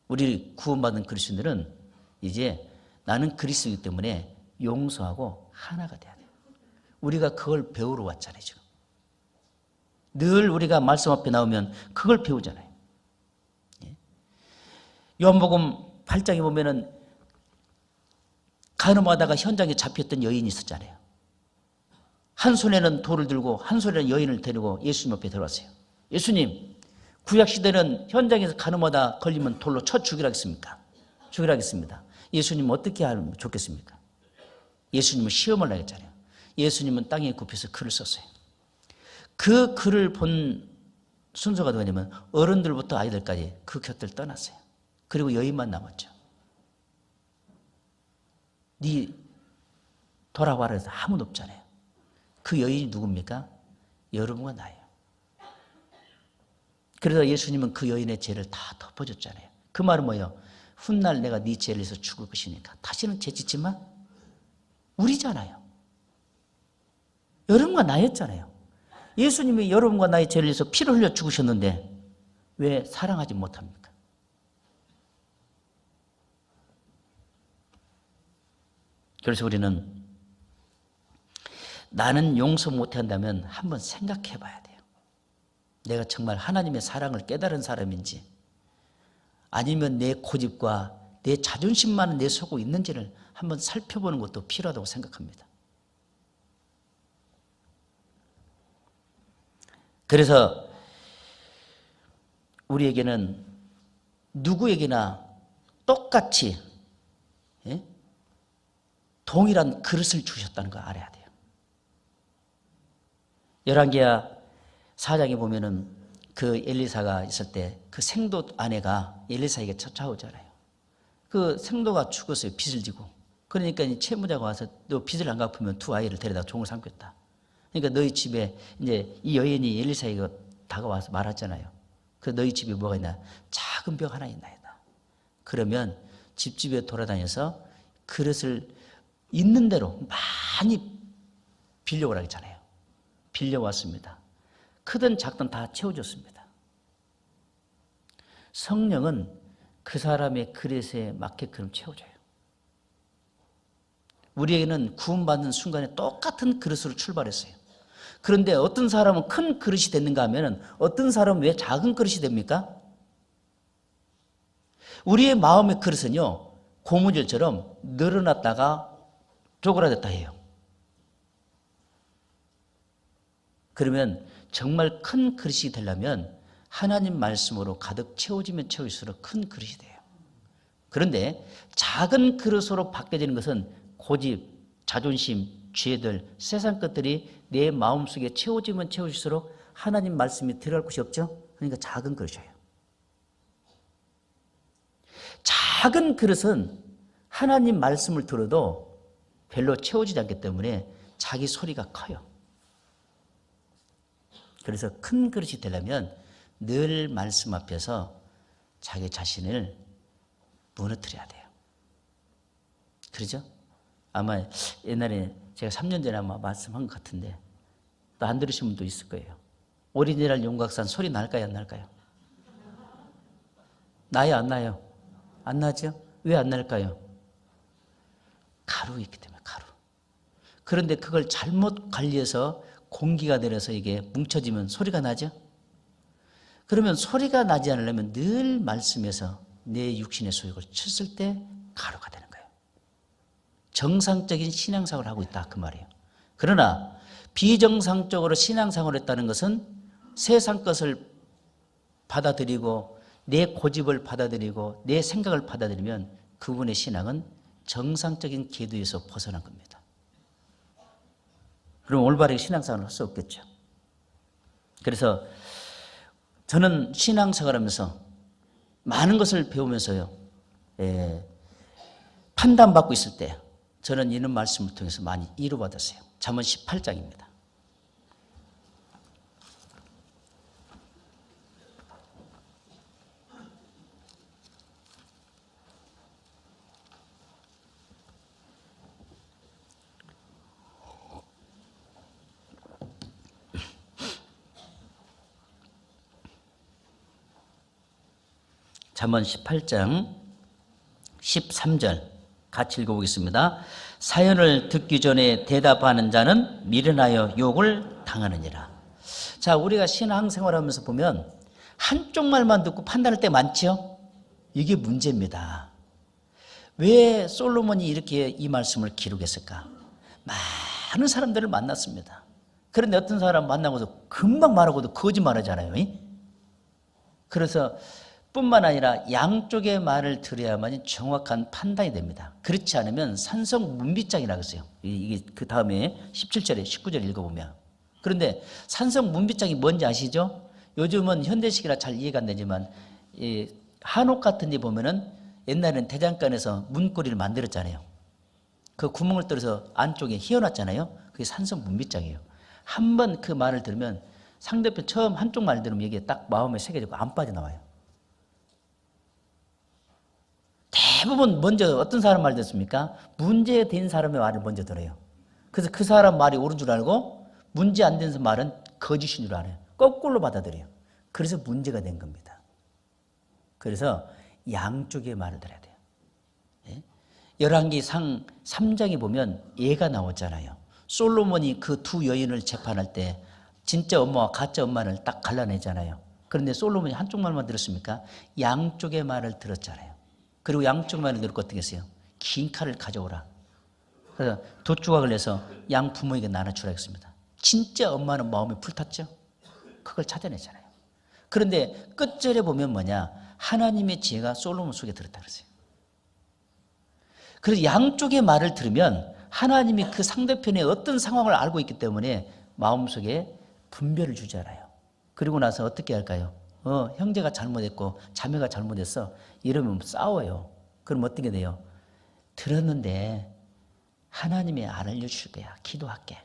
우리 구원받은 그리스도인들은 이제 나는 그리스도이기 때문에 용서하고 하나가 돼야 돼요. 우리가 그걸 배우러 왔잖아요. 지금 늘 우리가 말씀 앞에 나오면 그걸 배우잖아요. 요한복음 8장에 보면은 간음하다가 현장에 잡혔던 여인이 있었잖아요. 한 손에는 돌을 들고 한 손에는 여인을 데리고 예수님 앞에 들어왔어요. 예수님, 구약시대는 현장에서 간음하다 걸리면 돌로 쳐 죽이라 했습니까? 죽이라 했습니다. 예수님은 어떻게 하면 좋겠습니까? 예수님은 시험을 하겠잖아요. 예수님은 땅에 굽혀서 글을 썼어요. 그 글을 본 순서가 뭐냐면 어른들부터 아이들까지 그 곁을 떠났어요. 그리고 여인만 남았죠. 네 돌아와라 해서 아무도 없잖아요. 그 여인이 누굽니까? 여러분과 나예요. 그래서 예수님은 그 여인의 죄를 다 덮어줬잖아요. 그 말은 뭐예요? 훗날 내가 네 죄를 위해서 죽을 것이니까 다시는 죄 짓지 마. 우리잖아요. 여러분과 나였잖아요. 예수님이 여러분과 나의 죄를 위해서 피를 흘려 죽으셨는데 왜 사랑하지 못합니까? 그래서 우리는 나는 용서 못한다면 한번 생각해 봐야 돼요. 내가 정말 하나님의 사랑을 깨달은 사람인지 아니면 내 고집과 내 자존심만 내 속에 있는지를 한번 살펴보는 것도 필요하다고 생각합니다. 그래서 우리에게는 누구에게나 똑같이 동일한 그릇을 주셨다는 거 알아야 돼요. 열왕기하 4장에 보면은 그 엘리사가 있을 때 그 생도 아내가 엘리사에게 찾아오잖아요. 그 생도가 죽었어요. 빚을 지고. 그러니까 채무자가 와서 너 빚을 안 갚으면 두 아이를 데려다 종을 삼겠다. 그러니까 너희 집에 이제 이 여인이 엘리사에게 다가와서 말하잖아요. 그 너희 집에 뭐가 있나? 작은 벽 하나 있나이다. 그러면 집집에 돌아다녀서 그릇을 있는 대로 많이 빌려오라 했잖아요. 빌려왔습니다. 크든 작든 다 채워줬습니다. 성령은 그 사람의 그릇에 맞게끔 채워줘요. 우리에게는 구원받는 순간에 똑같은 그릇으로 출발했어요. 그런데 어떤 사람은 큰 그릇이 됐는가 하면 어떤 사람은 왜 작은 그릇이 됩니까? 우리의 마음의 그릇은요, 고무줄처럼 늘어났다가 쪼그라졌다 해요. 그러면 정말 큰 그릇이 되려면 하나님 말씀으로 가득 채워지면 채울수록 큰 그릇이 돼요. 그런데 작은 그릇으로 바뀌어지는 것은 고집, 자존심, 죄들, 세상 것들이 내 마음속에 채워지면 채울수록 하나님 말씀이 들어갈 곳이 없죠. 그러니까 작은 그릇이에요. 작은 그릇은 하나님 말씀을 들어도 별로 채워지지 않기 때문에 자기 소리가 커요. 그래서 큰 그릇이 되려면 늘 말씀 앞에서 자기 자신을 무너뜨려야 돼요. 그러죠? 아마 옛날에 제가 3년 전에 아마 말씀한 것 같은데 또 안 들으신 분도 있을 거예요. 오리지널 용각산 소리 날까요, 안 날까요? 나요, 안 나요? 안 나죠? 왜 안 날까요? 가루 있기 때문에, 가루. 그런데 그걸 잘못 관리해서 공기가 내려서 이게 뭉쳐지면 소리가 나죠? 그러면 소리가 나지 않으려면 늘 말씀에서 내 육신의 소욕을 쳤을 때 가루가 되는 거예요. 정상적인 신앙생활을 하고 있다, 그 말이에요. 그러나 비정상적으로 신앙생활을 했다는 것은 세상 것을 받아들이고 내 고집을 받아들이고 내 생각을 받아들이면 그분의 신앙은 정상적인 궤도에서 벗어난 겁니다. 그럼 올바르게 신앙생활을 할 수 없겠죠. 그래서 저는 신앙생활하면서 많은 것을 배우면서요, 판단받고 있을 때 저는 이런 말씀을 통해서 많이 위로받았어요. 잠언 18장입니다. 잠언 18장 13절 같이 읽어보겠습니다. 사연을 듣기 전에 대답하는 자는 미련하여 욕을 당하느니라. 자, 우리가 신앙생활하면서 보면 한쪽 말만 듣고 판단할 때 많죠? 이게 문제입니다. 왜 솔로몬이 이렇게 이 말씀을 기록했을까? 많은 사람들을 만났습니다. 그런데 어떤 사람 만나고도 금방 말하고도 거짓말하잖아요. 그래서 뿐만 아니라 양쪽의 말을 들어야만 정확한 판단이 됩니다. 그렇지 않으면 산성문비장이라고 했어요. 이게 그 다음에 17절에 19절 읽어보면. 그런데 산성문비장이 뭔지 아시죠? 요즘은 현대식이라 잘 이해가 안 되지만 한옥 같은 데 보면은 옛날에는 대장간에서 문고리를 만들었잖아요. 그 구멍을 뚫어서 안쪽에 휘어놨잖아요. 그게 산성문비장이에요. 한번 그 말을 들으면 상대편 처음 한쪽 말 들으면 이게 딱 마음에 새겨지고 안 빠져나와요. 대부분 먼저 어떤 사람 말 듣습니까? 문제된 사람의 말을 먼저 들어요. 그래서 그 사람 말이 옳은 줄 알고 문제 안 된 말은 거짓인 줄 알아요. 거꾸로 받아들여요. 그래서 문제가 된 겁니다. 그래서 양쪽의 말을 들어야 돼요. 열왕기상 3장에 보면 예가 나왔잖아요. 솔로몬이 그 두 여인을 재판할 때 진짜 엄마와 가짜 엄마를 딱 갈라내잖아요. 그런데 솔로몬이 한쪽 말만 들었습니까? 양쪽의 말을 들었잖아요. 그리고 양쪽 말을 들고 어떻게 했어요? 긴 칼을 가져오라. 그래서 두 조각을 내서 양 부모에게 나눠주라 했습니다. 진짜 엄마는 마음이 불탔죠? 그걸 찾아내잖아요. 그런데 끝절에 보면 뭐냐? 하나님의 지혜가 솔로몬 속에 들었다 그랬어요. 그래서 양쪽의 말을 들으면 하나님이 그 상대편의 어떤 상황을 알고 있기 때문에 마음속에 분별을 주잖아요. 그리고 나서 어떻게 할까요? 형제가 잘못했고 자매가 잘못했어. 이러면 싸워요. 그럼 어떻게 돼요? 들었는데 하나님이 안 알려주실 거야. 기도할게.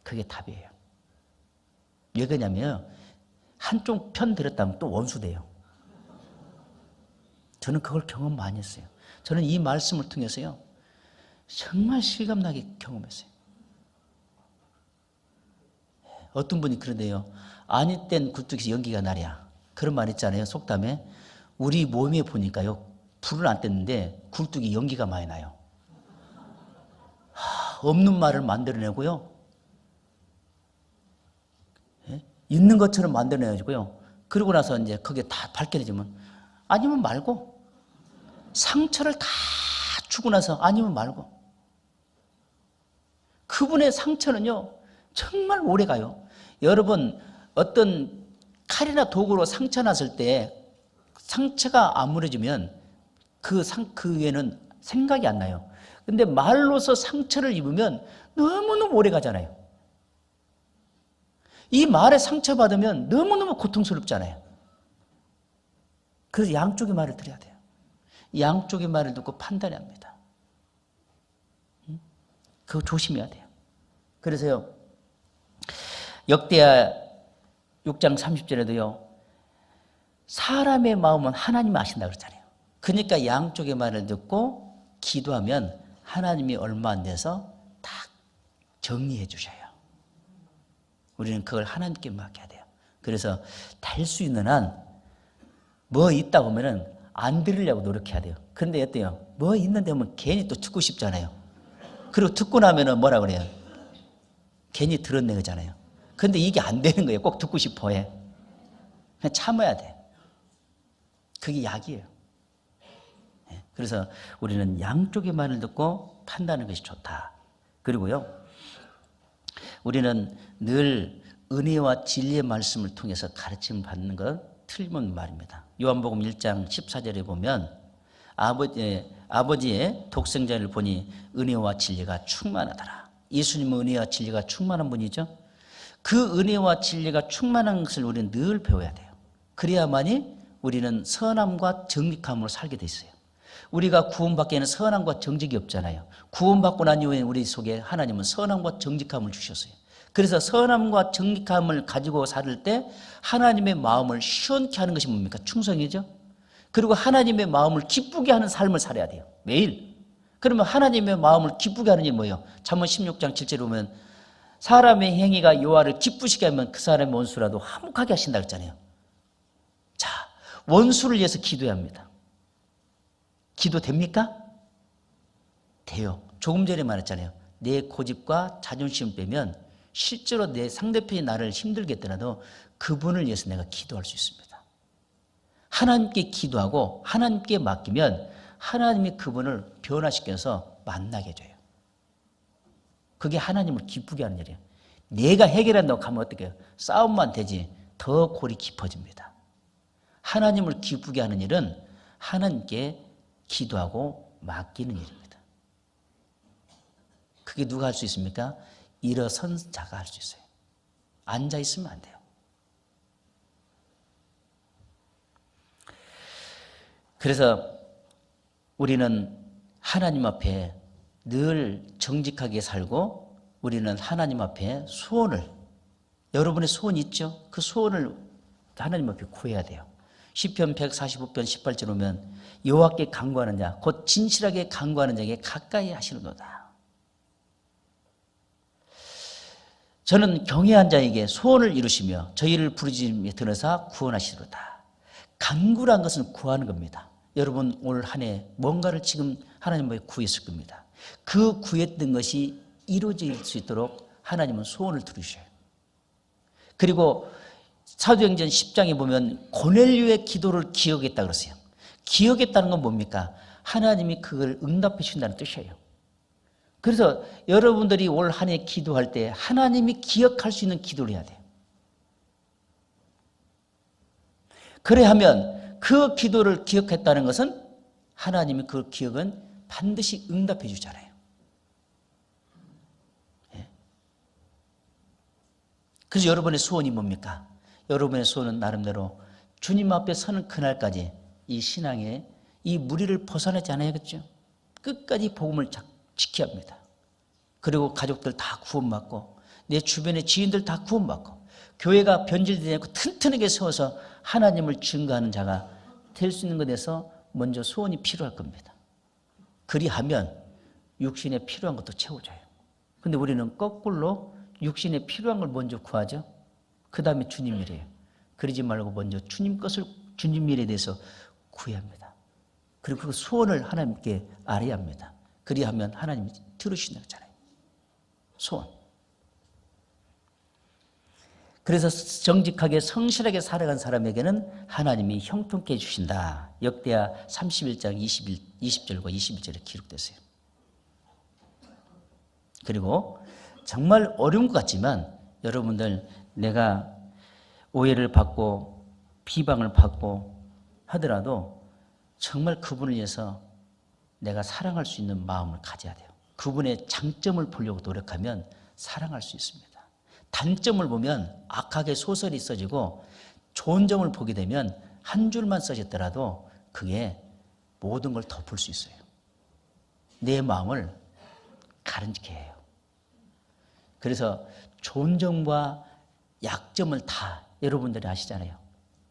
그게 답이에요. 왜 그러냐면 한쪽 편 들었다면 또 원수 돼요. 저는 그걸 경험 많이 했어요. 저는 이 말씀을 통해서요, 정말 실감나게 경험했어요. 어떤 분이 그러대요. 아니 땐 굴뚝에서 연기가 나랴. 그런 말 있잖아요. 속담에. 우리 몸에 보니까요, 불을 안 뗐는데 굴뚝이 연기가 많이 나요. 없는 말을 만들어내고요, 예? 있는 것처럼 만들어내가지고요, 그러고 나서 이제 그게 다 밝혀지면 아니면 말고, 상처를 다 주고 나서 아니면 말고, 그분의 상처는요 정말 오래 가요. 여러분, 어떤 칼이나 도구로 상처 났을 때 상처가 안 무너지면 그 위에는 생각이 안 나요. 근데 말로서 상처를 입으면 너무너무 오래 가잖아요. 이 말에 상처받으면 너무너무 고통스럽잖아요. 그래서 양쪽의 말을 들어야 돼요. 양쪽의 말을 듣고 판단해야 합니다. 그거 조심해야 돼요. 그래서요, 역대하 6장 30절에도요, 사람의 마음은 하나님이 아신다 그러잖아요. 그러니까 양쪽의 말을 듣고 기도하면 하나님이 얼마 안 돼서 딱 정리해 주셔요. 우리는 그걸 하나님께 맡겨야 돼요. 그래서 될 수 있는 한 뭐 있다 보면은 안 들으려고 노력해야 돼요. 그런데 어때요? 뭐 있는데 하면 괜히 또 듣고 싶잖아요. 그리고 듣고 나면은 뭐라 그래요? 괜히 들었네 그러잖아요. 근데 이게 안 되는 거예요. 꼭 듣고 싶어 해. 그냥 참아야 돼. 그게 약이에요. 그래서 우리는 양쪽의 말을 듣고 판단하는 것이 좋다. 그리고요, 우리는 늘 은혜와 진리의 말씀을 통해서 가르침 받는 것 틀림없는 말입니다. 요한복음 1장 14절에 보면 아버지의 독생자를 보니 은혜와 진리가 충만하더라. 예수님은 은혜와 진리가 충만한 분이죠. 그 은혜와 진리가 충만한 것을 우리는 늘 배워야 돼요. 그래야만이 우리는 선함과 정직함으로 살게 돼 있어요. 우리가 구원받기에는 선함과 정직이 없잖아요. 구원받고 난 이후에 우리 속에 하나님은 선함과 정직함을 주셨어요. 그래서 선함과 정직함을 가지고 살 때 하나님의 마음을 시원케 하는 것이 뭡니까? 충성이죠. 그리고 하나님의 마음을 기쁘게 하는 삶을 살아야 돼요. 매일. 그러면 하나님의 마음을 기쁘게 하는 일이 뭐예요? 잠언 16장 7절에 보면 사람의 행위가 여호와를 기쁘시게 하면 그 사람의 원수라도 화목하게 하신다 그랬잖아요. 자, 원수를 위해서 기도해야 합니다. 기도 됩니까? 돼요. 조금 전에 말했잖아요. 내 고집과 자존심 빼면 실제로 내 상대편이 나를 힘들게 했더라도 그분을 위해서 내가 기도할 수 있습니다. 하나님께 기도하고 하나님께 맡기면 하나님이 그분을 변화시켜서 만나게 해줘요. 그게 하나님을 기쁘게 하는 일이에요. 내가 해결한다고 하면 어떻게 해요? 싸움만 되지 더 골이 깊어집니다. 하나님을 기쁘게 하는 일은 하나님께 기도하고 맡기는 일입니다. 그게 누가 할 수 있습니까? 일어선 자가 할 수 있어요. 앉아 있으면 안 돼요. 그래서 우리는 하나님 앞에 늘 정직하게 살고 우리는 하나님 앞에 소원을, 여러분의 소원이 있죠? 그 소원을 하나님 앞에 구해야 돼요. 시편 145편 18절 보면 여호와께 간구하는 자 곧 진실하게 간구하는 자에게 가까이 하시는도다. 저는 경외한 자에게 소원을 이루시며 저희를 부르짖으며 들으사 구원하시리로다. 간구란 것은 구하는 겁니다. 여러분 올 한 해 뭔가를 지금 하나님 앞에 구했을 겁니다. 그 구했던 것이 이루어질 수 있도록 하나님은 소원을 들으셔요. 그리고 사도행전 10장에 보면 고넬료의 기도를 기억했다 그러세요. 기억했다는 건 뭡니까? 하나님이 그걸 응답해 주신다는 뜻이에요. 그래서 여러분들이 올 한 해 기도할 때 하나님이 기억할 수 있는 기도를 해야 돼요. 그래 하면 그 기도를 기억했다는 것은 하나님이 그 기억은 반드시 응답해 주잖아요. 그래서 여러분의 소원이 뭡니까? 여러분의 소원은 나름대로 주님 앞에 서는 그날까지 이 신앙의 이 무리를 벗어나지 않아야겠죠. 끝까지 복음을 지켜야 합니다. 그리고 가족들 다 구원받고 내 주변의 지인들 다 구원받고 교회가 변질되지 않고 튼튼하게 세워서 하나님을 증거하는 자가 될 수 있는 것에서 먼저 소원이 필요할 겁니다. 그리하면 육신에 필요한 것도 채워져요. 근데 우리는 거꾸로 육신에 필요한 걸 먼저 구하죠. 그 다음에 주님 일이에요. 그러지 말고 먼저 주님 것을, 주님 일에 대해서 구해야 합니다. 그리고 그 소원을 하나님께 알아야 합니다. 그리하면 하나님이 들으신다고 하잖아요. 소원. 그래서 정직하게 성실하게 살아간 사람에게는 하나님이 형통케 해주신다. 역대하 31장 20절과 21절에 기록됐어요. 그리고 정말 어려운 것 같지만 여러분들, 내가 오해를 받고 비방을 받고 하더라도 정말 그분을 위해서 내가 사랑할 수 있는 마음을 가져야 돼요. 그분의 장점을 보려고 노력하면 사랑할 수 있습니다. 단점을 보면 악하게 소설이 써지고 좋은 점을 보게 되면 한 줄만 써졌더라도 그게 모든 걸 덮을 수 있어요. 내 마음을 가른지게 해요. 그래서 좋은 점과 약점을 다 여러분들이 아시잖아요.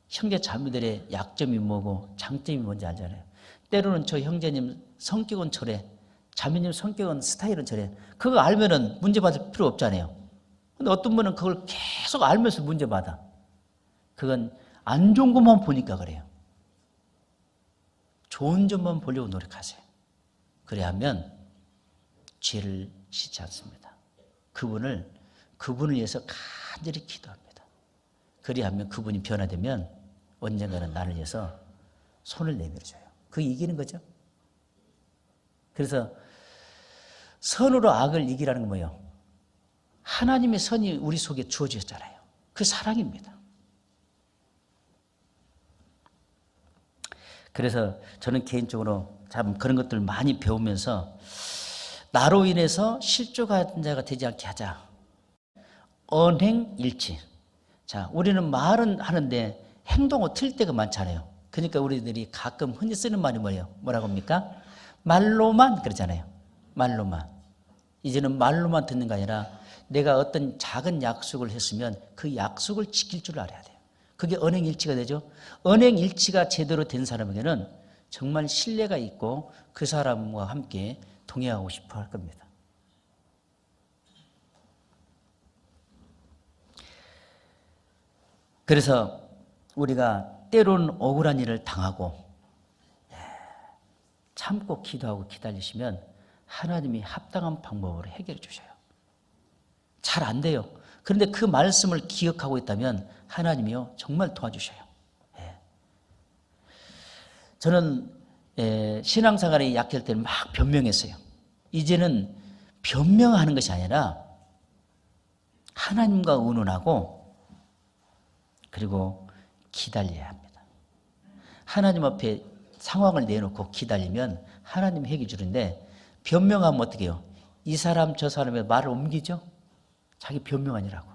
형제 자매들의 약점이 뭐고 장점이 뭔지 알잖아요. 때로는 저 형제님 성격은 저래, 자매님 성격은 스타일은 저래. 그거 알면은 문제받을 필요 없잖아요. 근데 어떤 분은 그걸 계속 알면서 문제받아. 그건 안 좋은 것만 보니까 그래요. 좋은 점만 보려고 노력하세요. 그래야 하면 죄를 짓지 않습니다. 그분을 위해서 간절히 기도합니다. 그래야 하면 그분이 변화되면 언젠가는 나를 위해서 손을 내밀어줘요. 그게 이기는 거죠. 그래서 선으로 악을 이기라는 건 뭐예요? 하나님의 선이 우리 속에 주어졌잖아요. 그 사랑입니다. 그래서 저는 개인적으로 참 그런 것들 많이 배우면서 나로 인해서 실족한 자가 되지 않게 하자. 언행일치. 자, 우리는 말은 하는데 행동은 틀릴 때가 많잖아요. 그러니까 우리들이 가끔 흔히 쓰는 말이 뭐예요? 뭐라고 합니까? 말로만 그러잖아요. 말로만. 이제는 말로만 듣는 게 아니라 내가 어떤 작은 약속을 했으면 그 약속을 지킬 줄 알아야 돼요. 그게 언행일치가 되죠. 언행일치가 제대로 된 사람에게는 정말 신뢰가 있고 그 사람과 함께 동행하고 싶어 할 겁니다. 그래서 우리가 때로는 억울한 일을 당하고 참고 기도하고 기다리시면 하나님이 합당한 방법으로 해결해 주셔요. 잘 안 돼요. 그런데 그 말씀을 기억하고 있다면 하나님이요 정말 도와주셔요. 저는 신앙생활이 약할 때는 막 변명했어요. 이제는 변명하는 것이 아니라 하나님과 의논하고 그리고 기다려야 합니다. 하나님 앞에 상황을 내놓고 기다리면 하나님이 해결해 주는데 변명하면 어떻게 해요? 이 사람 저 사람의 말을 옮기죠? 자기 변명하니라고.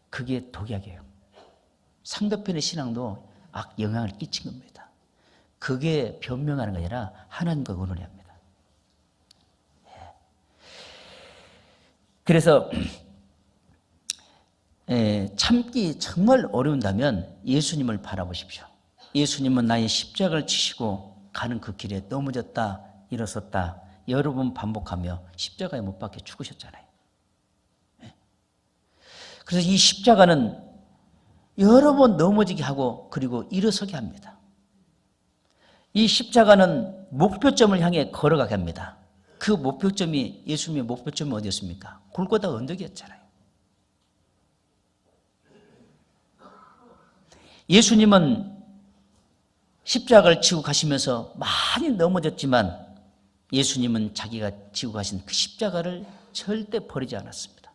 그게 독약이에요. 상대편의 신앙도 영향을 끼친 겁니다. 그게 변명하는 게 아니라 하나님과 의논해야 합니다. 그래서 참기 정말 어려운다면 예수님을 바라보십시오. 예수님은 나의 십자가를 지시고 가는 그 길에 넘어졌다 일어섰다 여러 번 반복하며 십자가에 못 박혀 죽으셨잖아요. 그래서 이 십자가는 여러 번 넘어지게 하고 그리고 일어서게 합니다. 이 십자가는 목표점을 향해 걸어가게 합니다. 그 목표점이 예수님의 목표점이 어디였습니까? 골고다 언덕이었잖아요. 예수님은 십자가를 지고 가시면서 많이 넘어졌지만 예수님은 자기가 지고 가신 그 십자가를 절대 버리지 않았습니다.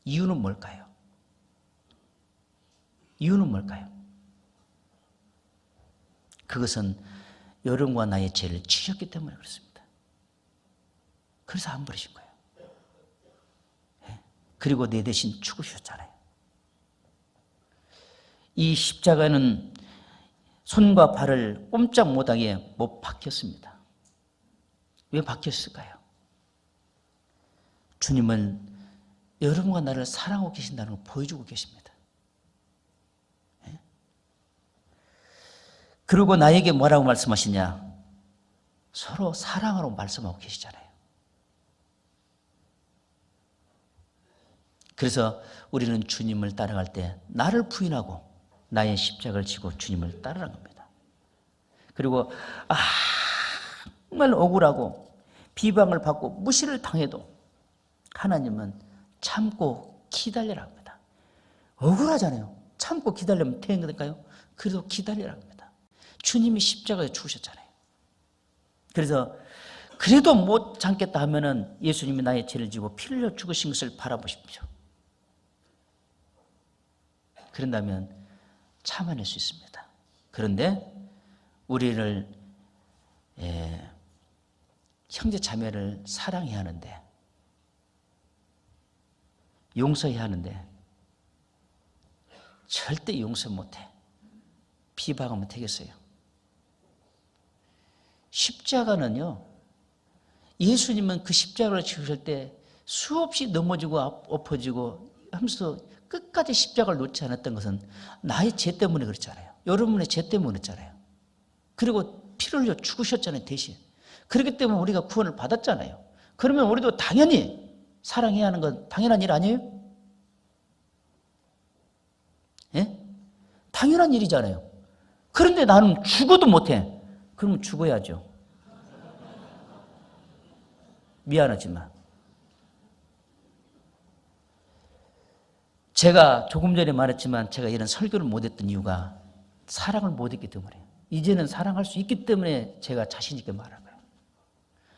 이유는 뭘까요? 이유는 뭘까요? 그것은 여러분과 나의 죄를 지셨기 때문에 그렇습니다. 그래서 안 버리신 거예요. 그리고 내 대신 죽으셨잖아요. 이 십자가는 손과 발을 꼼짝 못하게 못 박혔습니다. 왜 박혔을까요? 주님은 여러분과 나를 사랑하고 계신다는 걸 보여주고 계십니다. 그리고 나에게 뭐라고 말씀하시냐? 서로 사랑하라고 말씀하고 계시잖아요. 그래서 우리는 주님을 따라갈 때 나를 부인하고 나의 십자가를 지고 주님을 따르라는 겁니다. 그리고 정말 억울하고 비방을 받고 무시를 당해도 하나님은 참고 기다리라 합니다. 억울하잖아요. 참고 기다리면 되는가요? 그래도 기다리라 합니다. 주님이 십자가에 죽으셨잖아요. 그래서 그래도 못 참겠다 하면은 예수님이 나의 죄를 지고 피를 흘려 죽으신 것을 바라보십시오. 그런다면 참아낼 수 있습니다. 그런데 우리를 형제 자매를 사랑해야 하는데, 용서해야 하는데 절대 용서 못해. 비방하면 되겠어요? 십자가는요, 예수님은 그 십자가를 지으실 때 수없이 넘어지고 엎어지고 하면서 끝까지 십자가를 놓지 않았던 것은 나의 죄 때문에 그렇잖아요. 여러분의 죄 때문에 그렇잖아요. 그리고 피를 흘려 죽으셨잖아요, 대신. 그렇기 때문에 우리가 구원을 받았잖아요. 그러면 우리도 당연히 사랑해야 하는 건 당연한 일 아니에요? 예? 당연한 일이잖아요. 그런데 나는 죽어도 못해. 그러면 죽어야죠. 미안하지만. 제가 조금 전에 말했지만 제가 이런 설교를 못했던 이유가 사랑을 못했기 때문에, 이제는 사랑할 수 있기 때문에 제가 자신 있게 말하는 거예요.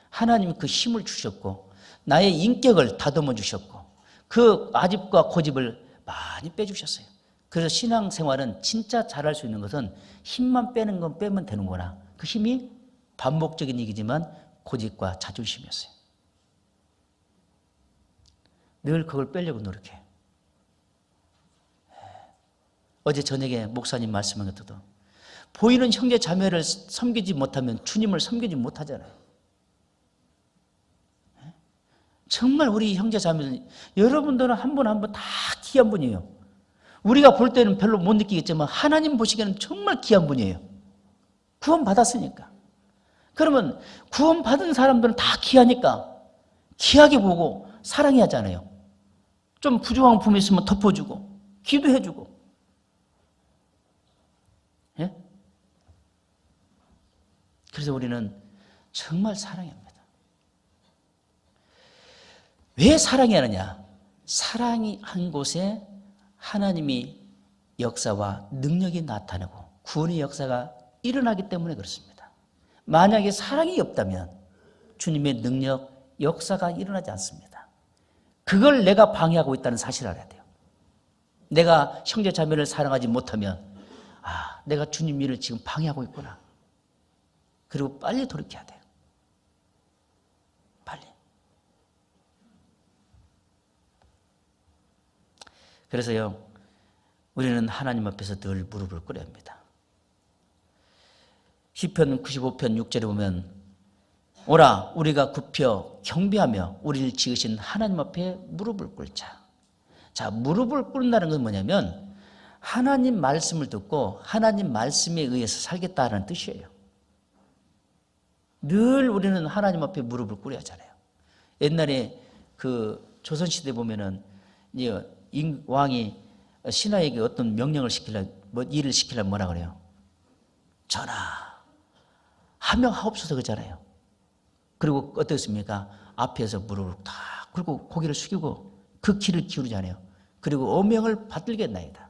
하나님이 그 힘을 주셨고 나의 인격을 다듬어 주셨고 그 아집과 고집을 많이 빼주셨어요. 그래서 신앙생활은 진짜 잘할 수 있는 것은 힘만 빼는 건 빼면 되는구나. 그 힘이 반복적인 얘기지만 고집과 자존심이었어요. 늘 그걸 빼려고 노력해요. 어제 저녁에 목사님 말씀한 것도 보이는 형제 자매를 섬기지 못하면 주님을 섬기지 못하잖아요. 정말 우리 형제 자매는 여러분들은 한 분 한 분 다 귀한 분이에요. 우리가 볼 때는 별로 못 느끼겠지만 하나님 보시기에는 정말 귀한 분이에요. 구원 받았으니까. 그러면 구원 받은 사람들은 다 귀하니까 귀하게 보고 사랑해야 하잖아요. 좀 부족한 부분이 있으면 덮어주고 기도해주고. 예? 그래서 우리는 정말 사랑해야 합니다. 왜 사랑해야 하느냐? 사랑이 한 곳에 하나님이 역사와 능력이 나타나고 구원의 역사가 일어나기 때문에 그렇습니다. 만약에 사랑이 없다면 주님의 능력, 역사가 일어나지 않습니다. 그걸 내가 방해하고 있다는 사실을 알아야 돼요. 내가 형제 자매를 사랑하지 못하면 내가 주님 일을 지금 방해하고 있구나. 그리고 빨리 돌이켜야 돼요. 빨리. 그래서요, 우리는 하나님 앞에서 늘 무릎을 꿇어야 합니다. 시편 95편 6절에 보면 오라 우리가 굽혀 경배하며 우리를 지으신 하나님 앞에 무릎을 꿇자. 자, 무릎을 꿇는다는 건 뭐냐면 하나님 말씀을 듣고 하나님 말씀에 의해서 살겠다는 뜻이에요. 늘 우리는 하나님 앞에 무릎을 꿇어야 하잖아요. 옛날에 그 조선시대 보면은 왕이 신하에게 어떤 명령을 일을 시키려면 뭐라 그래요? 전하 하며 하옵소서 그러잖아요. 그리고 어떻습니까? 앞에서 무릎을 다 꿇고 고개를 숙이고 그 귀를 기울이잖아요. 그리고 어명을 받들겠나이다.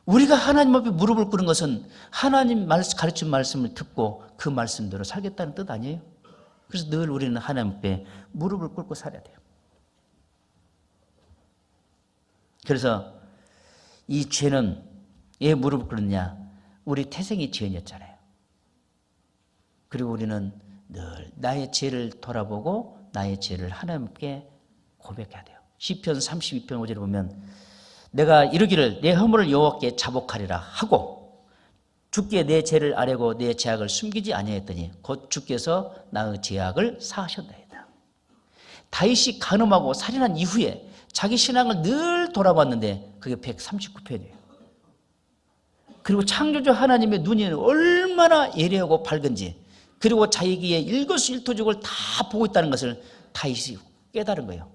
우리가 하나님 앞에 무릎을 꿇는 것은 하나님 가르친 말씀을 듣고 그 말씀대로 살겠다는 뜻 아니에요? 그래서 늘 우리는 하나님 앞에 무릎을 꿇고 살아야 돼요. 그래서 이 죄는 왜 무릎을 꿇느냐? 우리 태생이 죄인이었잖아요. 그리고 우리는 늘 나의 죄를 돌아보고 나의 죄를 하나님께 고백해야 돼요. 시편 32편 5절에 보면 내가 이르기를 내 허물을 여호와께 자복하리라 하고 주께 내 죄를 아뢰고 내 죄악을 숨기지 아니하였더니 곧 주께서 나의 죄악을 사하셨나이다. 다윗이 간음하고 살인한 이후에 자기 신앙을 늘 돌아봤는데 그게 139편이에요. 그리고 창조주 하나님의 눈이 얼마나 예리하고 밝은지 그리고 자기의 일거수일투족을 다 보고 있다는 것을 다윗이 깨달은 거예요.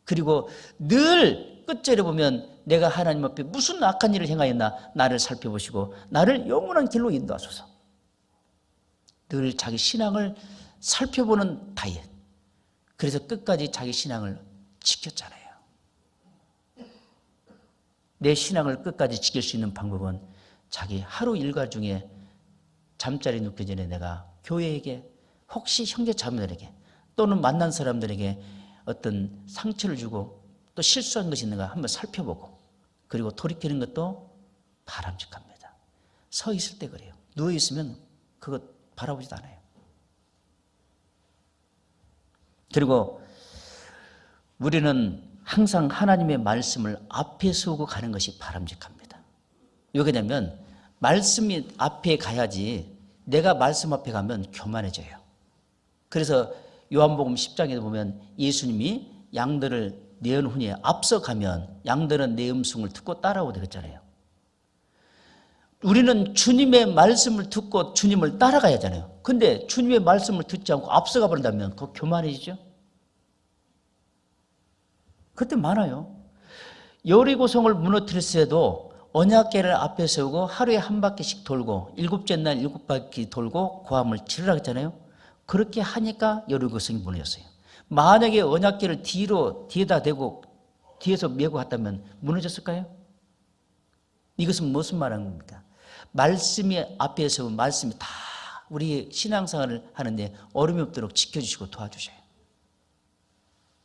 그리고 늘 끝절에 보면 내가 하나님 앞에 무슨 악한 일을 행하였나 나를 살펴보시고 나를 영원한 길로 인도하소서. 늘 자기 신앙을 살펴보는 다윗. 그래서 끝까지 자기 신앙을 지켰잖아요. 내 신앙을 끝까지 지킬 수 있는 방법은 자기 하루 일과 중에 잠자리 눕기 전에 내가 교회에게 혹시 형제 자매들에게 또는 만난 사람들에게 어떤 상처를 주고 또 실수한 것이 있는가 한번 살펴보고 그리고 돌이키는 것도 바람직합니다. 서 있을 때 그래요. 누워 있으면 그거 바라보지도 않아요. 그리고 우리는 항상 하나님의 말씀을 앞에 세우고 가는 것이 바람직합니다. 왜 그러냐면 말씀이 앞에 가야지 내가 말씀 앞에 가면 교만해져요. 그래서 요한복음 10장에 보면 예수님이 양들을 내은 후에 앞서가면 양들은 내 음성을 듣고 따라오게 그랬잖아요. 우리는 주님의 말씀을 듣고 주님을 따라가야 하잖아요. 근데 주님의 말씀을 듣지 않고 앞서가 버린다면 그거 교만해지죠? 그때 많아요. 여리고성을 무너뜨렸어도 언약궤를 앞에 세우고 하루에 한 바퀴씩 돌고 일곱째 날 7바퀴 돌고 고함을 지르라 했잖아요. 그렇게 하니까 여리고성이 무너졌어요. 만약에 언약궤를 뒤에다 대고 뒤에서 메고 갔다면 무너졌을까요? 이것은 무슨 말하는 겁니까? 말씀이 앞에 세우면 말씀이 다 우리 신앙생활을 하는데 어려움이 없도록 지켜주시고 도와주셔요.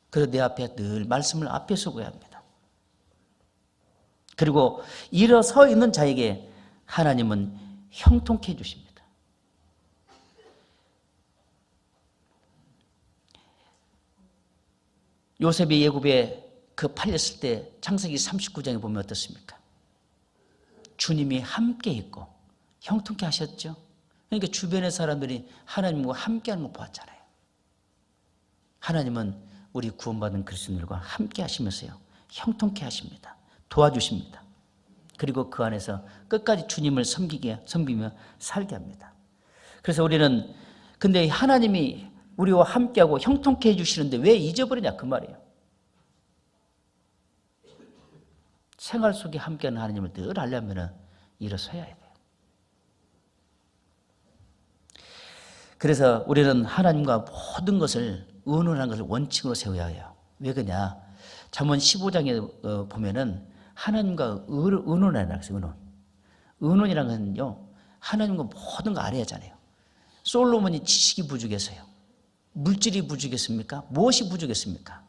그래서 내 앞에 늘 말씀을 앞에 세워야 합니다. 그리고 일어서 있는 자에게 하나님은 형통케 해주십니다. 요셉이 애굽에 팔렸을 때 창세기 39장에 보면 어떻습니까? 주님이 함께 있고 형통케 하셨죠. 그러니까 주변의 사람들이 하나님과 함께하는 거 보았잖아요. 하나님은 우리 구원받은 그리스도인들과 함께 하시면서요 형통케 하십니다. 도와주십니다. 그리고 그 안에서 끝까지 주님을 섬기며 살게 합니다. 그래서 우리는 근데 하나님이 우리와 함께하고 형통케 해주시는데 왜 잊어버리냐 그 말이에요. 생활 속에 함께하는 하나님을 늘 알려면 일어서야 돼요. 그래서 우리는 하나님과 모든 것을 의논하는 것을 원칙으로 세워야 해요. 왜 그러냐? 잠언 15장에 보면은 하나님과 의논하는 거예요. 의논이라는 건요. 하나님과 모든 거 알아야 하잖아요. 솔로몬이 지식이 부족해서요. 물질이 부족했습니까? 무엇이 부족했습니까?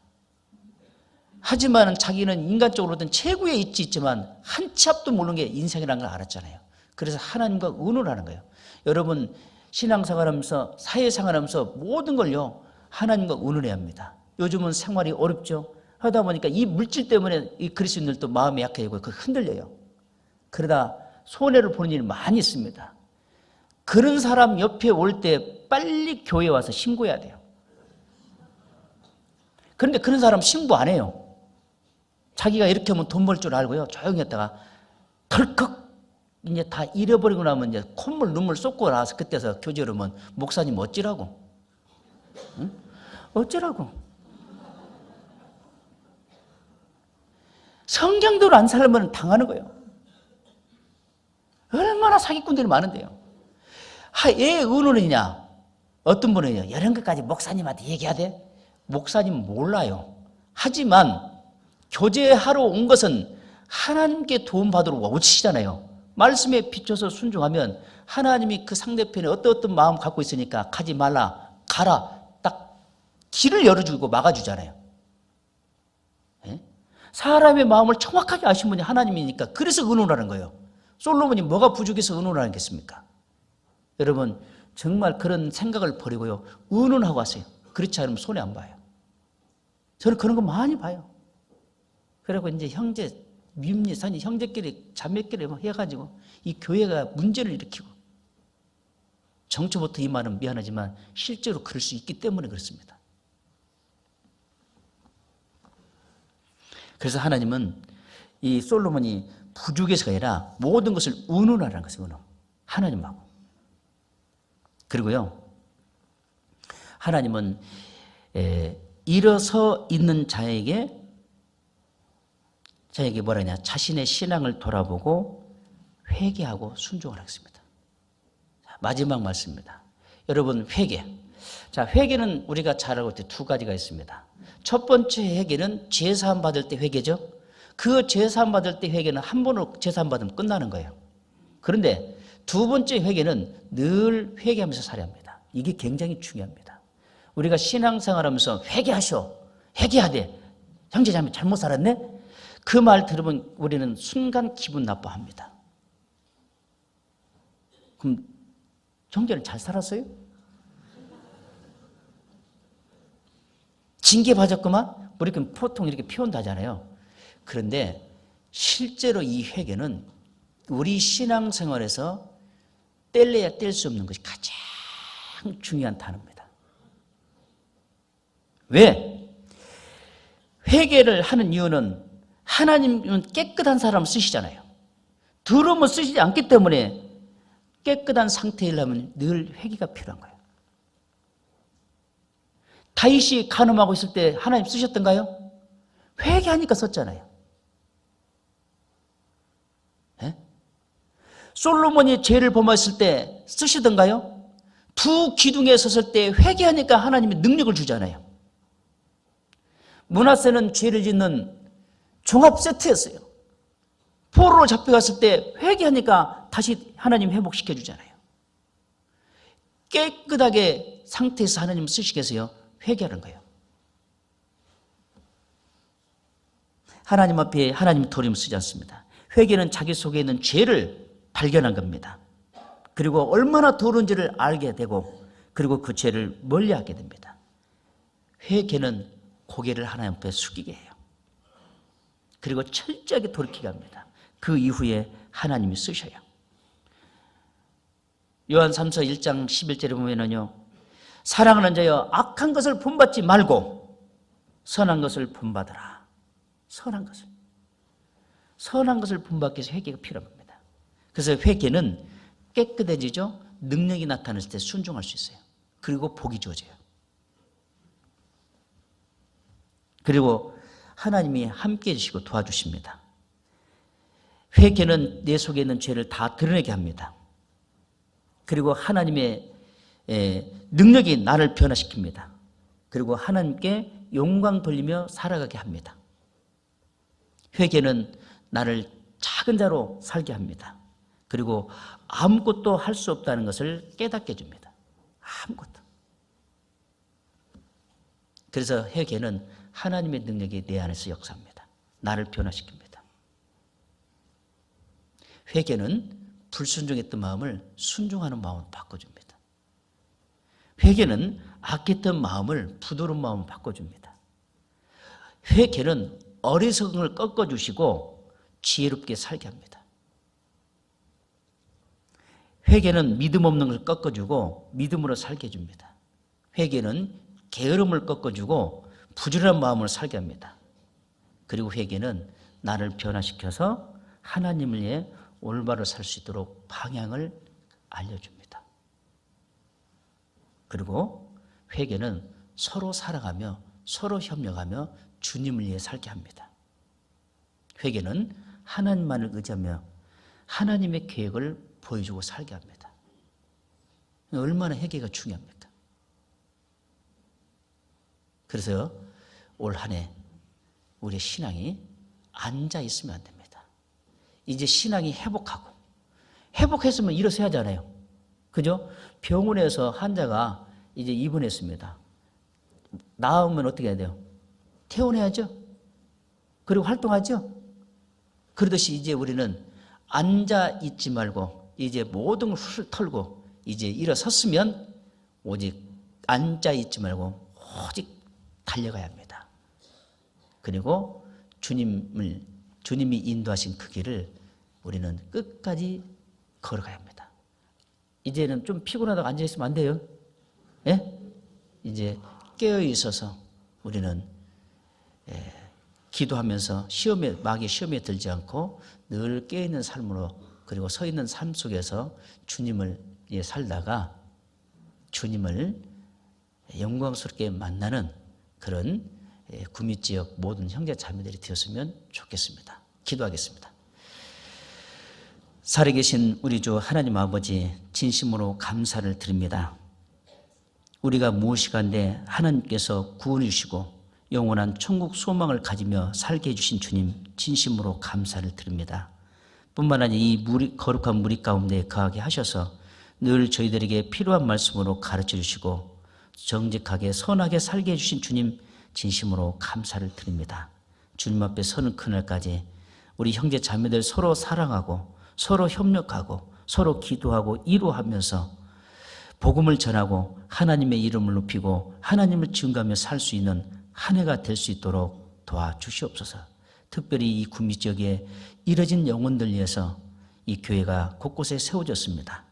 하지만 자기는 인간적으로는 최고의 이치 있지만 한 치 앞도 모르는 게 인생이라는 걸 알았잖아요. 그래서 하나님과 의논하는 거예요. 여러분 신앙생활하면서 사회생활하면서 모든 걸요 하나님과 의논해야 합니다. 요즘은 생활이 어렵죠. 하다 보니까 이 물질 때문에 이 그리스도인들도 마음이 약해지고 흔들려요. 그러다 손해를 보는 일이 많이 있습니다. 그런 사람 옆에 올 때 빨리 교회에 와서 신고해야 돼요. 그런데 그런 사람 신고 안 해요. 자기가 이렇게 하면 돈 벌 줄 알고요. 조용히 했다가 덜컥 이제 다 잃어버리고 나면 이제 콧물 눈물 쏟고 나서 그때서 교제를 하면 목사님 어찌라고? 응? 어찌라고? 성경대로 안 살면 당하는 거예요. 얼마나 사기꾼들이 많은데요. 왜 의논이냐? 어떤 분은요, 이런 것까지 목사님한테 얘기해야 돼? 목사님 몰라요. 하지만 교제하러 온 것은 하나님께 도움받으러 오시잖아요. 말씀에 비춰서 순종하면 하나님이 그 상대편에 어떤 마음 갖고 있으니까 가지 말라, 가라, 딱 길을 열어주고 막아주잖아요. 네? 사람의 마음을 정확하게 아신 분이 하나님이니까 그래서 의논하는 거예요. 솔로몬이 뭐가 부족해서 의논하는 겠습니까? 여러분 정말 그런 생각을 버리고요 의논하고 하세요. 그렇지 않으면 손해 안 봐요. 저는 그런 거 많이 봐요. 그리고 이제 형제 밉니 산이 형제끼리 자매끼리 해가지고 이 교회가 문제를 일으키고 정초부터 이 말은 미안하지만 실제로 그럴 수 있기 때문에 그렇습니다. 그래서 하나님은 이 솔로몬이 부족해서가 아니라 모든 것을 의논하라는 것이에요. 의논. 하나님하고. 그리고요 하나님은 일어서 있는 자에게 저에게 뭐라 하냐, 자신의 신앙을 돌아보고 회개하고 순종을 하겠습니다. 마지막 말씀입니다. 여러분, 회개. 자, 회개는 우리가 잘 알고 있듯 두 가지가 있습니다. 첫 번째 회개는 죄사함 받을 때 회개죠. 그 죄사함 받을 때 회개는 한 번으로 죄사함 받으면 끝나는 거예요. 그런데 두 번째 회개는 늘 회개하면서 살아야 합니다. 이게 굉장히 중요합니다. 우리가 신앙생활하면서 회개하셔, 회개해야 돼, 형제자매 잘못 살았네, 그 말 들으면 우리는 순간 기분 나빠합니다. 그럼 형제는 잘 살았어요? 징계받았구만? 우리 보통 이렇게 표현하잖아요. 그런데 실제로 이 회개는 우리 신앙생활에서 뗄래야 뗄 수 없는 것이 가장 중요한 단어입니다. 왜? 회개를 하는 이유는 하나님은 깨끗한 사람을 쓰시잖아요. 더러움을 쓰시지 않기 때문에 깨끗한 상태이려면 늘 회개가 필요한 거예요. 다윗이 간음하고 있을 때 하나님 쓰셨던가요? 회개하니까 썼잖아요. 네? 솔로몬이 죄를 범했을 때 쓰시던가요? 두 기둥에 섰을 때 회개하니까 하나님이 능력을 주잖아요. 므낫세는 죄를 짓는 종합 세트였어요. 포로로 잡혀갔을 때 회개하니까 다시 하나님 회복시켜 주잖아요. 깨끗하게 상태에서 하나님 쓰시겠어요? 회개하는 거예요. 하나님 앞에 하나님 도림 쓰지 않습니다. 회개는 자기 속에 있는 죄를 발견한 겁니다. 그리고 얼마나 더러운지를 알게 되고, 그리고 그 죄를 멀리하게 됩니다. 회개는 고개를 하나님 앞에 숙이게 해요. 그리고 철저하게 돌이키게 합니다. 그 이후에 하나님이 쓰셔요. 요한 3서 1장 11절에 보면은요, 사랑하는 자여 악한 것을 본받지 말고 선한 것을 본받으라. 선한 것을 본받기 위해서 회개가 필요한 겁니다. 그래서 회개는 깨끗해지죠. 능력이 나타났을 때 순종할 수 있어요. 그리고 복이 주어져요. 그리고 하나님이 함께해 주시고 도와주십니다. 회개는 내 속에 있는 죄를 다 드러내게 합니다. 그리고 하나님의 능력이 나를 변화시킵니다. 그리고 하나님께 영광 돌리며 살아가게 합니다. 회개는 나를 작은 자로 살게 합니다. 그리고 아무것도 할 수 없다는 것을 깨닫게 해줍니다. 아무것도. 그래서 회개는 하나님의 능력이 내 안에서 역사합니다. 나를 변화시킵니다. 회개는 불순종했던 마음을 순종하는 마음으로 바꿔줍니다. 회개는 악했던 마음을 부드러운 마음으로 바꿔줍니다. 회개는 어리석음을 꺾어주시고 지혜롭게 살게 합니다. 회개는 믿음 없는 걸 꺾어주고 믿음으로 살게 해줍니다. 회개는 게으름을 꺾어주고 부지런한 마음으로 살게 합니다. 그리고 회개는 나를 변화시켜서 하나님을 위해 올바로 살 수 있도록 방향을 알려줍니다. 그리고 회개는 서로 사랑하며 서로 협력하며 주님을 위해 살게 합니다. 회개는 하나님만을 의지하며 하나님의 계획을 보여주고 살게 합니다. 얼마나 회개가 중요합니까? 그래서 올 한 해 우리의 신앙이 앉아 있으면 안 됩니다. 이제 신앙이 회복했으면 일어서야 하잖아요. 그죠? 병원에서 환자가 이제 입원했습니다. 나오면 어떻게 해야 돼요? 퇴원해야죠. 그리고 활동하죠. 그러듯이 이제 우리는 앉아 있지 말고 이제 모든 걸 훌 털고 이제 일어섰으면 오직 앉아 있지 말고 오직 달려가야 합니다. 그리고 주님이 인도하신 그 길을 우리는 끝까지 걸어가야 합니다. 이제는 좀 피곤하다고 앉아 있으면 안 돼요. 예? 이제 깨어 있어서 우리는 기도하면서 마귀의 시험에 들지 않고 늘 깨어 있는 삶으로, 그리고 서 있는 삶 속에서 주님을 살다가 주님을 영광스럽게 만나는 그런 구미 지역 모든 형제 자매들이 되었으면 좋겠습니다. 기도하겠습니다. 살아계신 우리 주 하나님 아버지, 진심으로 감사를 드립니다. 우리가 무엇이간데 하나님께서 구원해 주시고 영원한 천국 소망을 가지며 살게 해주신 주님, 진심으로 감사를 드립니다. 뿐만 아니라 이 거룩한 무리 가운데 거하게 하셔서 늘 저희들에게 필요한 말씀으로 가르쳐 주시고 정직하게 선하게 살게 해주신 주님, 진심으로 감사를 드립니다. 주님 앞에 서는 그날까지 우리 형제 자매들 서로 사랑하고 서로 협력하고 서로 기도하고 이루하면서 복음을 전하고 하나님의 이름을 높이고 하나님을 증거하며 살 수 있는 한 해가 될 수 있도록 도와주시옵소서. 특별히 이 구미 지역에 이뤄진 영혼들 위해서 이 교회가 곳곳에 세워졌습니다.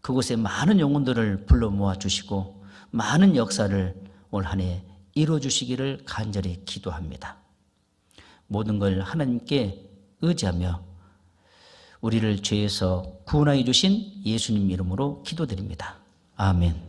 그곳에 많은 영혼들을 불러 모아주시고 많은 역사를 올 한 해 이루어주시기를 간절히 기도합니다. 모든 걸 하나님께 의지하며 우리를 죄에서 구원하여 주신 예수님 이름으로 기도드립니다. 아멘.